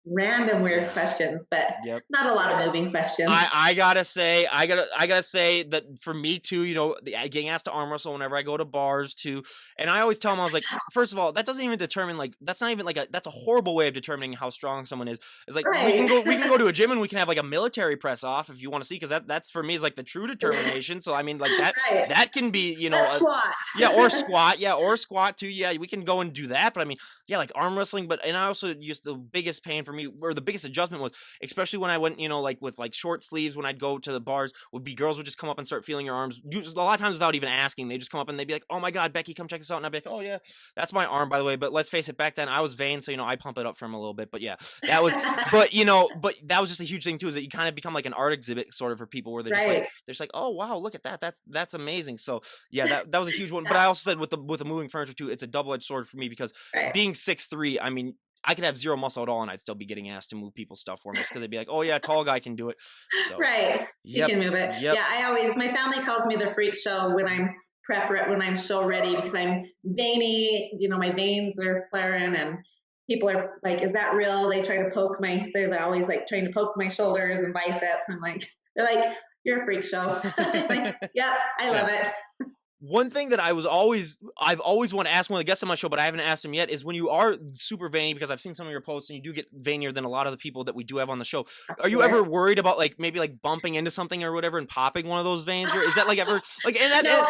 random weird Yeah. questions, but Yep. not a lot of moving questions. I gotta say, I gotta say that for me too, getting asked to arm wrestle whenever I go to bars too, and I always tell them, I was like, first of all, that doesn't even determine, like, that's not even like that's a horrible way of determining how strong someone is. It's like Right. we can go to a gym and we can have like a military press off if you want to see, because that's for me is like the true determination. So I mean, like Right. that can be, Let's squat. yeah, or squat too. Yeah, we can go and do that. But I mean, yeah, like arm wrestling. And I also use the biggest pain for for me, where the biggest adjustment was, especially when I went, like with like short sleeves, when I'd go to the bars, would be girls would just come up and start feeling your arms, a lot of times without even asking. They just come up and they'd be like, "Oh my God, Becky, come check this out," and I'd be like, "Oh yeah, that's my arm, by the way." But let's face it, back then I was vain, so I pump it up for him a little bit. But yeah, that was, but that was just a huge thing too, is that you kind of become like an art exhibit sort of for people, where Right. they're just like, "Oh wow, look at that, that's amazing." So yeah, that was a huge one. But I also said with the moving furniture too, it's a double edged sword for me, because Right. being 6'3", I mean, I could have zero muscle at all, and I'd still be getting asked to move people's stuff for them, just because they'd be like, "Oh yeah, tall guy can do it." So, Right. You yep, can move it. yep. Yeah, my family calls me the freak show when I'm when I'm show ready, because I'm veiny, my veins are flaring, and people are like, "Is that real?" They try to they're always like trying to poke my shoulders and biceps. I'm like, they're like, "You're a freak show." I'm like, yeah, I Yeah. love it. One thing that I've always wanted to ask one of the guests on my show, but I haven't asked him yet, is when you are super veiny, because I've seen some of your posts and you do get veinier than a lot of the people that we do have on the show. Are you ever worried about like maybe like bumping into something or whatever and popping one of those veins? Or is that like ever like, and No.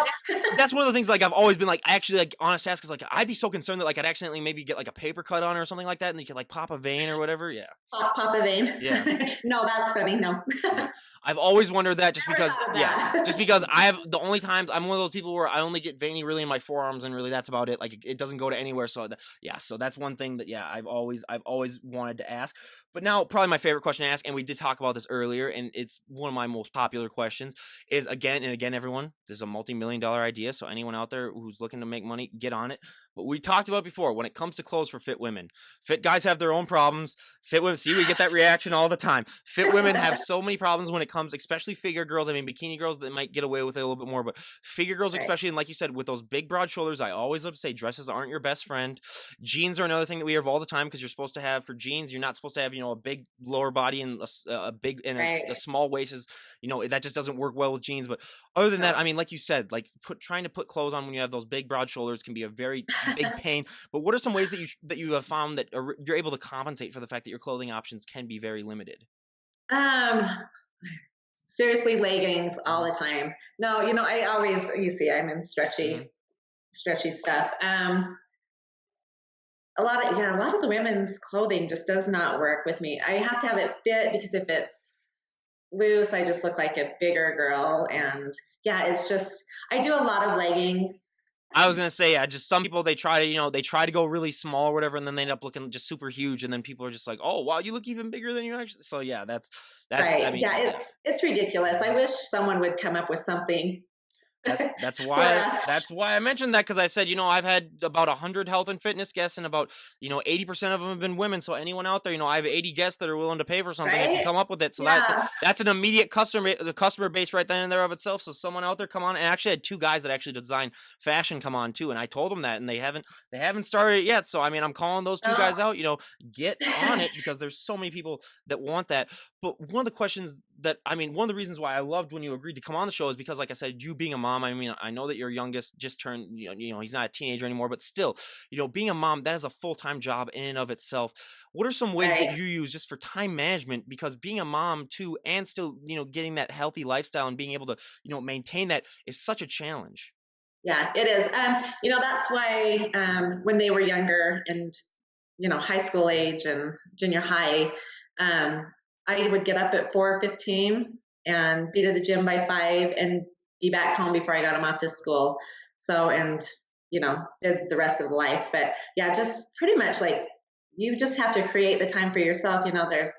that's one of the things like I've always been like, I actually like honest ask, because like I'd be so concerned that like I'd accidentally maybe get like a paper cut on or something like that, and you could like pop a vein or whatever. Yeah. Pop a vein. Yeah. No, that's funny. No. Yeah. I've always wondered that, just Never because, thought of yeah, that. just because I have the only times I'm one of those people where I only get veiny really in my forearms, and really that's about it. Like it doesn't go to anywhere. So yeah, so that's one thing that, yeah, I've always wanted to ask. But now probably my favorite question to ask, and we did talk about this earlier, and it's one of my most popular questions, is again and again, everyone, this is a multi-million-dollar idea. So anyone out there who's looking to make money, get on it. But we talked about before, when it comes to clothes for fit women, fit guys have their own problems. Fit women, see, we get that reaction all the time. Fit women have so many problems when it comes, especially figure girls. I mean, bikini girls, they might get away with it a little bit more, but figure girls, Right. especially, and like you said, with those big, broad shoulders, I always love to say dresses aren't your best friend. Jeans are another thing that we hear of all the time, because you're supposed to have, for jeans, you're not supposed to have, a big lower body and a big and Right. a small waist is, that just doesn't work well with jeans. But other than that, I mean, like you said, like trying to put clothes on when you have those big, broad shoulders can be a very big pain. But what are some ways that you have found that you're able to compensate for the fact that your clothing options can be very limited? Seriously, leggings all the time. No, I always, I'm in stretchy stuff. A lot of the women's clothing just does not work with me. I have to have it fit, because if it's loose, I just look like a bigger girl. And yeah, it's just, I do a lot of leggings. I was gonna say, yeah, just some people, they try to go really small or whatever, and then they end up looking just super huge, and then people are just like, "Oh wow, you look even bigger than you actually." So yeah, that's Right. I mean, Yeah, it's ridiculous. I wish someone would come up with something That's for why us. I mentioned that, because I said, I've had about 100 health and fitness guests, and about 80% of them have been women. So anyone out there, I have 80 guests that are willing to pay for something if you Right? come up with it. So Yeah. that's an immediate customer base right then and there of itself. So someone out there, come on. And I actually had two guys that actually design fashion come on too, and I told them that, and they haven't started it yet. So I mean, I'm calling those two guys out. Get on it, because there's so many people that want that. But one of the questions one of the reasons why I loved when you agreed to come on the show is because, like I said, you being a mom, I mean, I know that your youngest just turned, he's not a teenager anymore, but still, being a mom, that is a full-time job in and of itself. What are some ways that Right. you use just for time management? Because being a mom too, and still, getting that healthy lifestyle and being able to, maintain that is such a challenge. Yeah, it is. That's why when they were younger and, high school age and junior high, um, I would get up at 4:15 and be to the gym by 5 and be back home before I got them off to school. So, and, did the rest of the life. But yeah, just pretty much like you just have to create the time for yourself. There's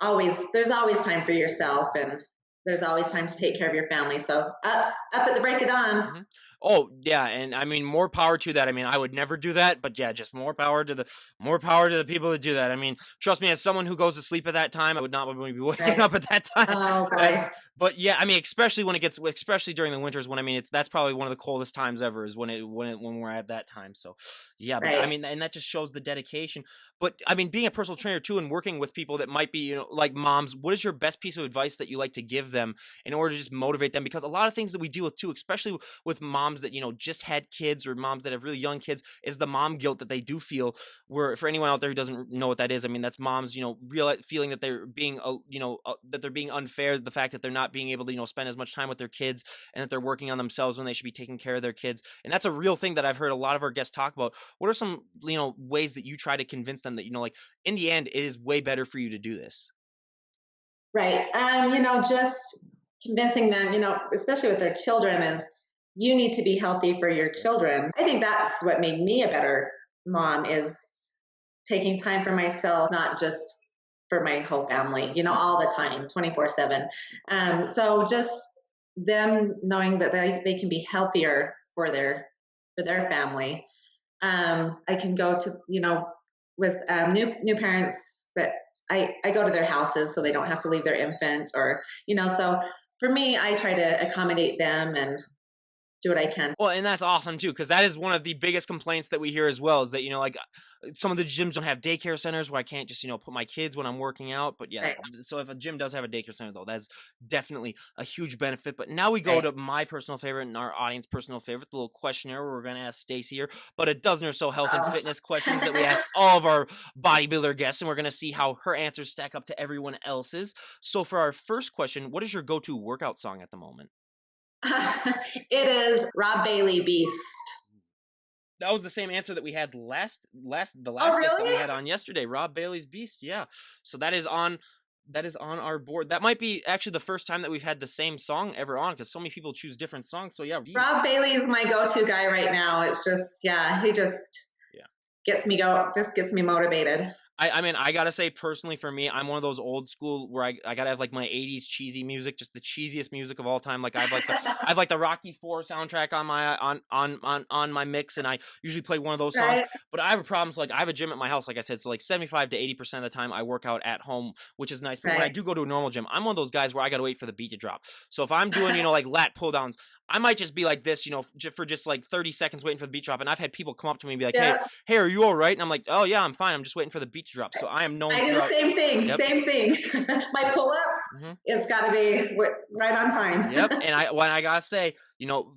always time for yourself, and there's always time to take care of your family. So up at the break of dawn. Mhm. Oh, yeah, and I mean, more power to that. I mean, I would never do that, but yeah, just more power to the people that do that. I mean, trust me, as someone who goes to sleep at that time, I would not want to be waking Right. up at that time. Oh boy. But yeah, I mean, especially during the winters, when I mean, that's probably one of the coldest times ever, is when we're at that time. So yeah, but I Right. mean, and that just shows the dedication. But I mean, being a personal trainer too, and working with people that might be, like moms, what is your best piece of advice that you like to give them in order to just motivate them? Because a lot of things that we deal with too, especially with moms that just had kids, or moms that have really young kids, is the mom guilt that they do feel. Where, for anyone out there who doesn't know what that is, I mean, that's moms, feeling that they're being that they're being unfair, the fact that they're not not being able to, spend as much time with their kids, and that they're working on themselves when they should be taking care of their kids. And that's a real thing that I've heard a lot of our guests talk about. What are some, ways that you try to convince them that, like, in the end, it is way better for you to do this? Right. Just convincing them, especially with their children, is you need to be healthy for your children. I think that's what made me a better mom, is taking time for myself, not just for my whole family, all the time, 24/7. So just them knowing that they can be healthier for their family. I can go to, with new parents that I go to their houses so they don't have to leave their infant, or, so for me, I try to accommodate them and do what I can. Well, and that's awesome too, because that is one of the biggest complaints that we hear as well, is that, like, some of the gyms don't have daycare centers where I can't just, put my kids when I'm working out. But yeah, Right. so if a gym does have a daycare center, though, that's definitely a huge benefit. But now we go Right. to my personal favorite and our audience personal favorite, the little questionnaire where we're going to ask Stacie here, but a dozen or so health and Oh. fitness questions that we ask all of our bodybuilder guests, and we're going to see how her answers stack up to everyone else's. So for our first question, what is your go-to workout song at the moment? It is Rob Bailey, Beast. That was the same answer that we had the last Oh, guest that we really? had on yesterday, Rob Bailey's Beast. Yeah. So that is on our board. That might be actually the first time that we've had the same song ever on, because so many people choose different songs. So yeah, Beast. Rob Bailey is my go-to guy right now. It's just, yeah, he just Yeah. gets me motivated. I mean, I gotta say, personally, for me, I'm one of those old school where I gotta have like my 80s cheesy music, just the cheesiest music of all time. Like I have like the Rocky IV soundtrack on my on my mix, and I usually play one of those songs. Right? But I have a problem. So like I have a gym at my house, like I said, so like 75 to 80% of the time I work out at home, which is nice. But when I Right. do go to a normal gym, I'm one of those guys where I gotta wait for the beat to drop. So if I'm doing, like lat pull downs, I might just be like this, for just like 30 seconds waiting for the beat drop. And I've had people come up to me and be like, Yeah. hey, are you all right? And I'm like, oh yeah, I'm fine. I'm just waiting for the beat to drop. So I am known I do the throughout. same thing. Yep. Same thing. My pull-ups, hmm it's got to be right on time. Yep. And I gotta say,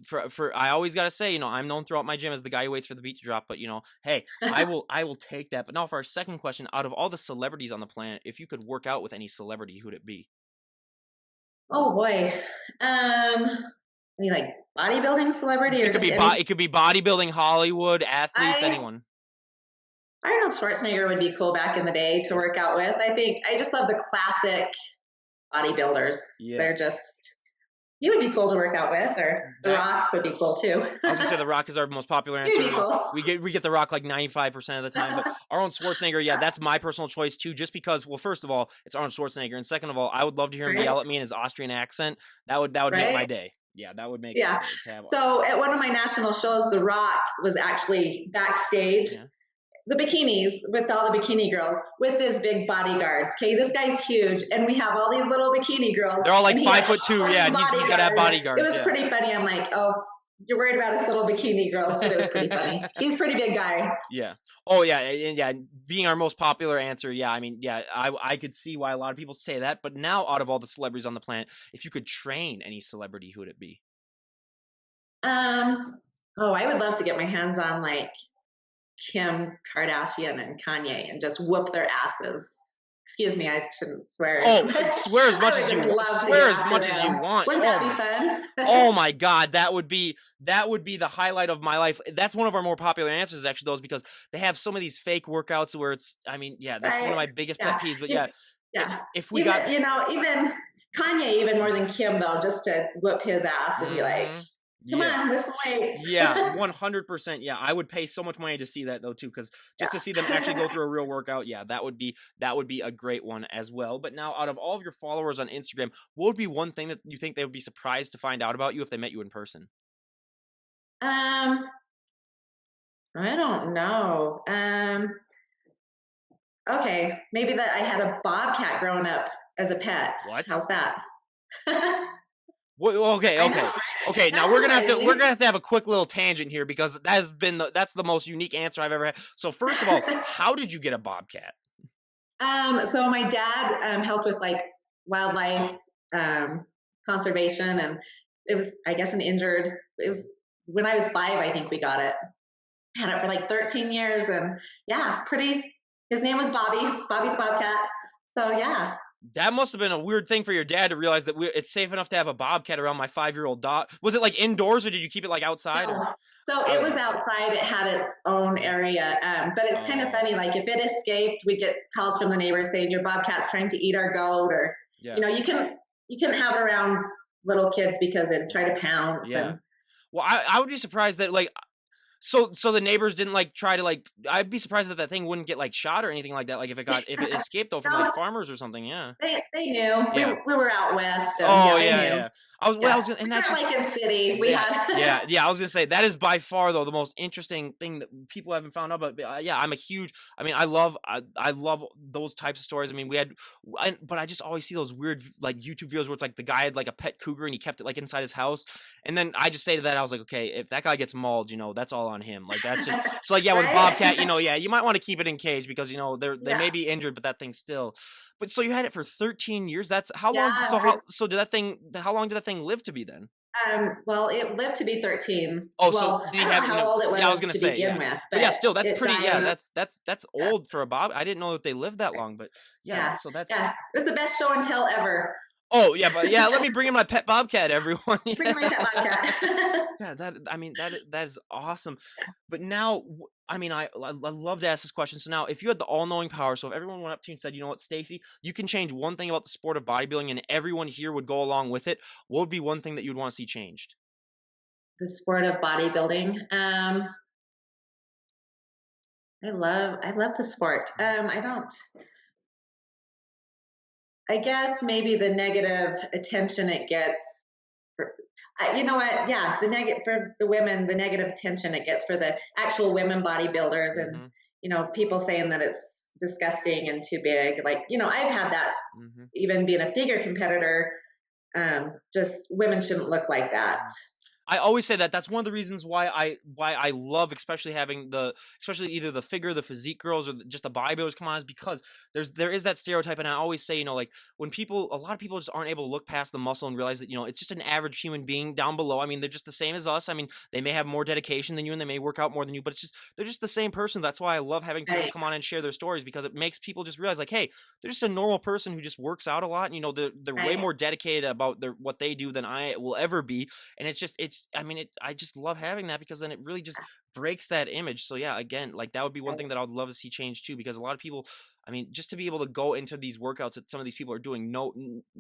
for I always gotta say, I'm known throughout my gym as the guy who waits for the beat to drop. But hey, I will take that. But now for our second question, out of all the celebrities on the planet, if you could work out with any celebrity, who'd it be? Oh boy. Any like bodybuilding celebrity or It could just be any? it could be bodybuilding, Hollywood, athletes, I anyone. Arnold Schwarzenegger would be cool back in the day to work out with. I think I just love the classic bodybuilders. Yeah. They're just, he would be cool to work out with, or The Rock would be cool too. I was gonna say The Rock is our most popular He'd answer. be cool. We get The Rock like 95% of the time, but Arnold Schwarzenegger, yeah, that's my personal choice too. Just because, well, first of all, it's Arnold Schwarzenegger, and second of all, I would love to hear him Right. yell at me in his Austrian accent. That would make my Right? day. Yeah, that would make my Yeah. day to have. So at one of my national shows, The Rock was actually backstage. Yeah. The bikinis with all the bikini girls with his big bodyguards. Okay, this guy's huge, and we have all these little bikini girls. They're all like and he 5'2". all these Yeah, and he's got to have bodyguards. It was Yeah. pretty funny. I'm like, oh, you're worried about his little bikini girls, but it was pretty funny. He's a pretty big guy. Yeah. Oh yeah, and yeah, being our most popular answer, yeah. I mean, yeah, I could see why a lot of people say that. But now, out of all the celebrities on the planet, if you could train any celebrity, who would it be? Oh, I would love to get my hands on like Kim Kardashian and Kanye and just whoop their asses. Excuse me, I shouldn't swear. Oh, swear as much as you want. Swear as much as you them. want. Wouldn't Oh that be fun? Oh my God, that would be the highlight of my life. That's one of our more popular answers, actually, those, because they have some of these fake workouts where it's, I mean, yeah, that's one of my Right? biggest Yeah. pet peeves. But yeah, Yeah. if we Even, got, even Kanye, even more than Kim, though, just to whoop his ass and be like, Mhm. come Yeah. on, lift some weights. Yeah, 100%. Yeah, I would pay so much money to see that though too, because just to see them actually go through a real workout, yeah, that would be a great one as well. But now, out of all of your followers on Instagram, what would be one thing that you think they would be surprised to find out about you if they met you in person? I don't know. Okay, maybe that I had a bobcat growing up as a pet. What? How's that? Well, okay. I know, right? Okay, now That's we're gonna surprising. have to have a quick little tangent here, because that's the most unique answer I've ever had. So first of all, how did you get a bobcat? So my dad helped with like wildlife conservation, and it was, I guess, it was when I was 5, I think we got it. Had it for like 13 years, and yeah, his name was Bobby the Bobcat. So yeah. That must have been a weird thing for your dad to realize that it's safe enough to have a bobcat around my 5-year-old daughter. Was it like indoors, or did you keep it like outside? Or No. So I it was was gonna say, outside. It had its own area, but it's kind of oh funny. Like if it escaped, we get calls from the neighbors saying your bobcat's trying to eat our goat, or yeah, you can have it around little kids because it try to pounce yeah. and Well, I would be surprised that like so the neighbors didn't like try to like. I'd be surprised that that thing wouldn't get like shot or anything like that. Like if it escaped though from like no, farmers or something. Yeah. they knew Yeah. we were out west, and Oh yeah, they yeah, knew. yeah. I Yeah, was gonna, and we that's weren't just like in city. We yeah, had yeah, yeah. I was gonna say that is by far though the most interesting thing that people haven't found out. But yeah, I'm a huge. I mean, I love those types of stories. I mean, but I just always see those weird like YouTube videos where it's like the guy had like a pet cougar and he kept it like inside his house. And then I just say to that, I was like, okay, if that guy gets mauled, that's all on him. Like that's just so like yeah, with a right. bobcat, yeah, you might want to keep it in cage because they Yeah, may be injured, but that thing still. But so you had it for 13 years. That's how long? yeah. So did that thing? How long did that thing live to be then? Well, it lived to be 13. Oh, so Well, did I he don't know have how old it yeah, I was was gonna to say, begin yeah. with, But yeah, but still, that's it pretty yeah, died. that's Yeah, old for a bob. I didn't know that they lived that long, but yeah, yeah, so that's yeah. It was the best show and tell ever. oh, yeah, but yeah, let me bring in my pet bobcat, everyone. Bring my pet bobcat. Yeah, that is awesome. But now, I mean, I love to ask this question. So now, if you had the all-knowing power, so if everyone went up to you and said, you know what, Stacie, you can change one thing about the sport of bodybuilding, and everyone here would go along with it, what would be one thing that you'd want to see changed? The sport of bodybuilding. I love the sport. I guess maybe the negative attention it gets for, you know what? Yeah, the negative for the women, the negative attention it gets for the actual women bodybuilders, and Mhm. people saying that it's disgusting and too big. Like, I've had that Mhm. even being a figure competitor. Just women shouldn't look like that. Mhm. I always say that that's one of the reasons why I love especially having especially either the figure, the physique girls, or just the bodybuilders come on is because there is that stereotype, and I always say like when a lot of people just aren't able to look past the muscle and realize that it's just an average human being down below. I mean, they're just the same as us. I mean, they may have more dedication than you and they may work out more than you, but they're just the same person. That's why I love having people Right, come on and share their stories because it makes people just realize like, hey, they're just a normal person who just works out a lot. And, they're way right. more dedicated about what they do than I will ever be, and I mean I just love having that because then it really just breaks that image. So yeah, again, like that would be one thing that I would love to see change too, because a lot of people, I mean, just to be able to go into these workouts that some of these people are doing,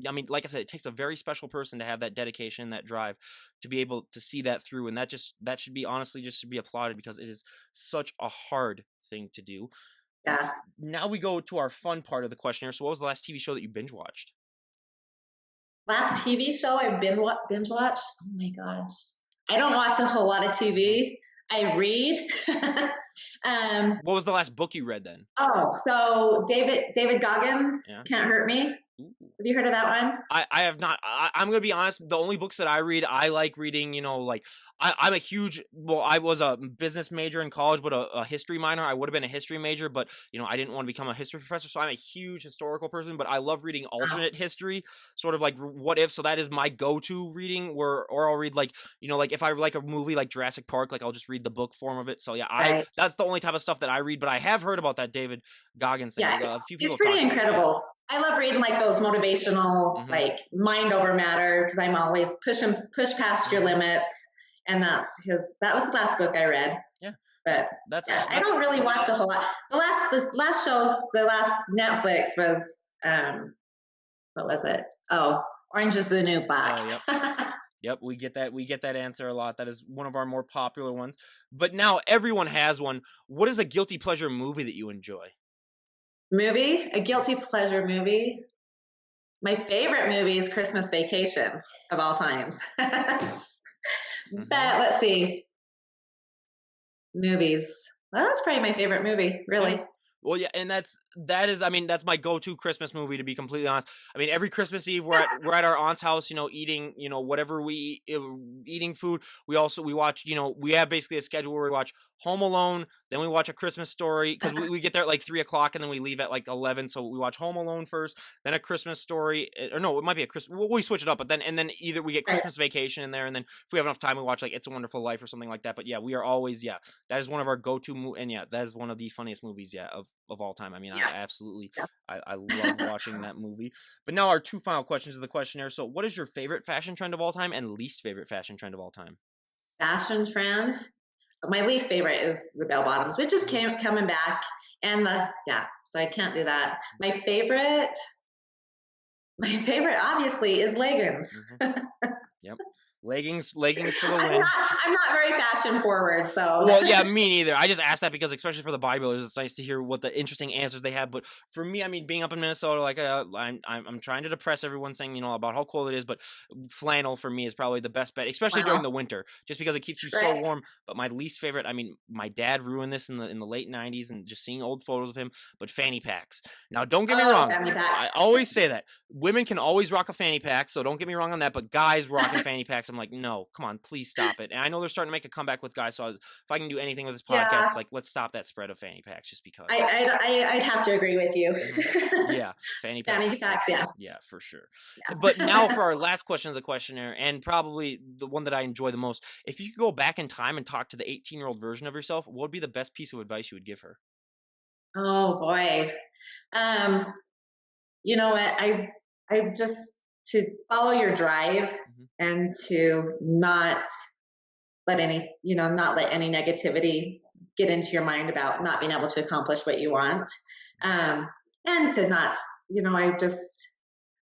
I mean, like I said, it takes a very special person to have that dedication, that drive, to be able to see that through, and that should be honestly just should be applauded because it is such a hard thing to do. Yeah. Now we go to our fun part of the questionnaire. So what was the last TV show that you binge watched? Last TV show I've binge watched. Oh my gosh, I don't watch a whole lot of TV. I read. um, What was the last book you read then? so David Goggins, Yeah. Can't Hurt Me. Ooh. Have you heard of that one? I have not. I'm gonna be honest. The only books that I read, I like reading. Like I'm a huge. Well, I was a business major in college, but a history minor. I would have been a history major, but I didn't want to become a history professor. So I'm a huge historical person. But I love reading Wow. alternate history, sort of like what if. So that is my go-to reading. Or I'll read like like if I like a movie like Jurassic Park, like I'll just read the book form of it. So yeah, Right. that's the only type of stuff that I read. But I have heard about that David Goggins thing. Like Yeah, a few it's people have pretty talked about it. Yeah. incredible. I love reading like those motivational, Hmm. like mind over matter, because I'm always push past your Hmm. limits, and that was the last book I read. Yeah. But That's yeah, I that's don't really watch a whole lot. The last Netflix was what was it? Oh, Orange is the New Black. Oh, yep. Yep, we get that. We get that answer a lot. That is one of our more popular ones. But now everyone has one. What is a guilty pleasure movie that you enjoy? A guilty pleasure movie. My favorite movie is Christmas Vacation of all times. But Hmm. let's see, movies. Well, that's probably my favorite movie, Yeah. really. Well, yeah, and that is. I mean, that's my go-to Christmas movie. To be completely honest, I mean, every Christmas Eve we're at our aunt's house, eating, whatever we eat, eating food. We watch, we have basically a schedule where we watch Home Alone, then we watch A Christmas Story because we get there at like 3 o'clock and then we leave at like 11. So we watch Home Alone first, then A Christmas Story, or no, it might be a Christmas. We switch it up, but then either we get Right. Christmas Vacation in there, and then if we have enough time, we watch like It's a Wonderful Life or something like that. But yeah, we are always that is one of our go-to and yeah, that is one of the funniest movies of all time. I mean, Yeah. absolutely. Yeah. I love watching that movie. But now our two final questions of the questionnaire. So, what is your favorite fashion trend of all time and least favorite fashion trend of all time? Fashion trend. My least favorite is the bell bottoms, which is Mhm, coming back. And yeah, so I can't do that. My favorite obviously is leggings. mhm. Yep. Leggings for the I'm win. not I'm not very fashion forward, so Well, yeah, me neither. I just asked that because, especially for the bodybuilders, it's nice to hear what the interesting answers they have. But for me, I mean, being up in Minnesota, like I'm trying to depress everyone, saying about how cold it is. But flannel for me is probably the best bet, especially during wow. the winter, just because it keeps you so Right. warm. But my least favorite, I mean, my dad ruined this in the late '90s, and just seeing old photos of him. But fanny packs. Now, don't get me Oh, wrong. family packs. I always say that women can always rock a fanny pack, so don't get me wrong on that. But guys rocking fanny packs, I'm like, no, come on, please stop it. And I know they're starting to make a comeback with guys, so if I can do anything with this podcast, Yeah, it's like let's stop that spread of fanny packs just because. I'd have to agree with you. Mhm. Yeah, fanny packs Family for packs, yeah. sure. Yeah, for sure. But now for our last question of the questionnaire, and probably the one that I enjoy the most. If you could go back in time and talk to the 18-year-old version of yourself, what would be the best piece of advice you would give her? Oh boy. Um, you know what? I just to follow your drive Mhm. and to not let any negativity get into your mind about not being able to accomplish what you want. Um, and to not,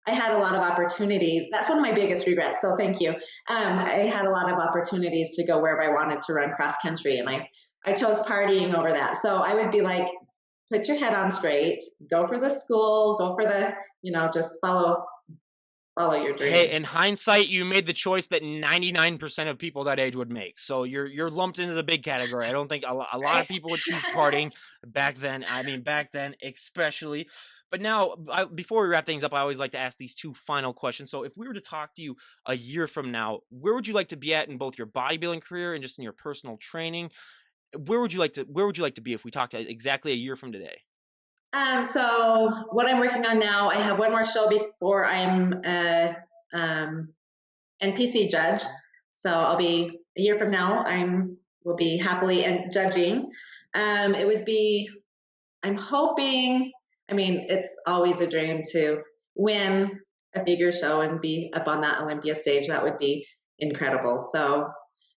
I had a lot of opportunities. That's one of my biggest regrets. So thank you. I had a lot of opportunities to go wherever I wanted to run cross country, and I chose partying over that. So I would be like, put your head on straight, go for the school, go for the, just follow your Hey, dreams. in hindsight, you made the choice that 99% of people that age would make. So you're lumped into the big category. I don't think a lot of Right? people would choose partying back then. I mean, back then especially. But now, before we wrap things up, I always like to ask these two final questions. So, if we were to talk to you a year from now, where would you like to be at in both your bodybuilding career and just in your personal training? Where would you like to be if we talked exactly a year from today? So what I'm working on now, I have one more show before I'm um, NPC judge. So I'll be a year from now. Will be happily and judging. It would be. I'm hoping. I mean, it's always a dream to win a figure show and be up on that Olympia stage. That would be incredible. So.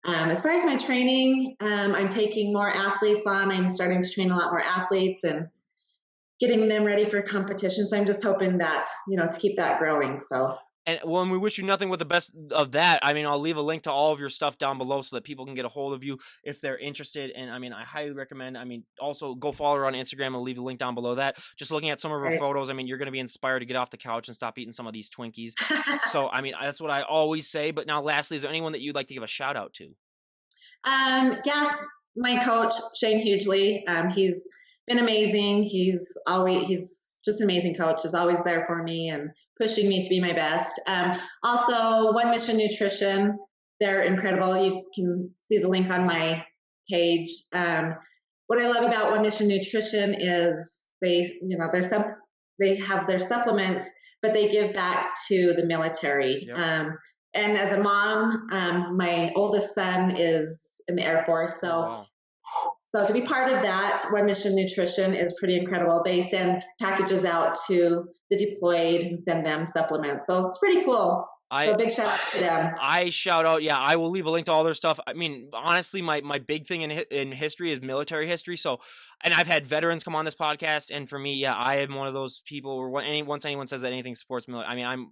As far as my training, I'm taking more athletes on. I'm starting to train a lot more athletes and getting them ready for competition. So I'm just hoping that, to keep that growing. So And well, and we wish you nothing but the best of that. I mean, I'll leave a link to all of your stuff down below so that people can get a hold of you if they're interested. And I mean, I highly recommend. I mean, also go follow her on Instagram. I'll leave a link down below that. Just looking at some of her right. photos, I mean, you're going to be inspired to get off the couch and stop eating some of these Twinkies. So, I mean, that's what I always say. But now, lastly, is there anyone that you'd like to give a shout out to? Yeah, my coach, Shane Hughley, he's been amazing. He's just an amazing coach, is always there for me and pushing me to be my best. Also, One Mission Nutrition, they're incredible. You can see the link on my page. What I love about One Mission Nutrition is they have their supplements, but they give back to the military. Yep. And as a mom, my oldest son is in the Air Force, Oh, so wow. so to be part of that, One Mission Nutrition is pretty incredible. They send packages out to the deployed and send them supplements, so it's pretty cool. So I big shout out to them. I shout out, yeah, I will leave a link to all their stuff. I mean, honestly, my big thing in history is military history. So, and I've had veterans come on this podcast, and for me, yeah, I am one of those people where once anyone says that anything supports military, I mean,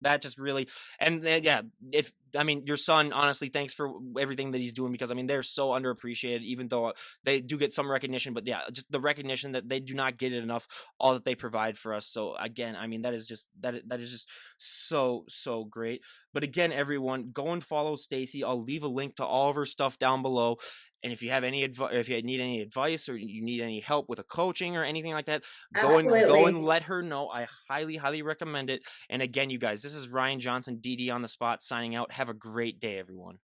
that just really, and yeah, if I mean your son, honestly, thanks for everything that he's doing because I mean they're so underappreciated, even though they do get some recognition, but yeah, just the recognition that they do not get it enough, all that they provide for us. So again, I mean that is just so great. But again, everyone, go and follow Stacie. I'll leave a link to all of her stuff down below. And if you have any advice, if you need any advice or you need any help with a coaching or anything like that, go and Absolutely. let her know. I highly recommend it. And again, you guys, this is Ryan Johnson, DD on the spot, signing out. Have a great day, everyone.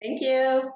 Thank you.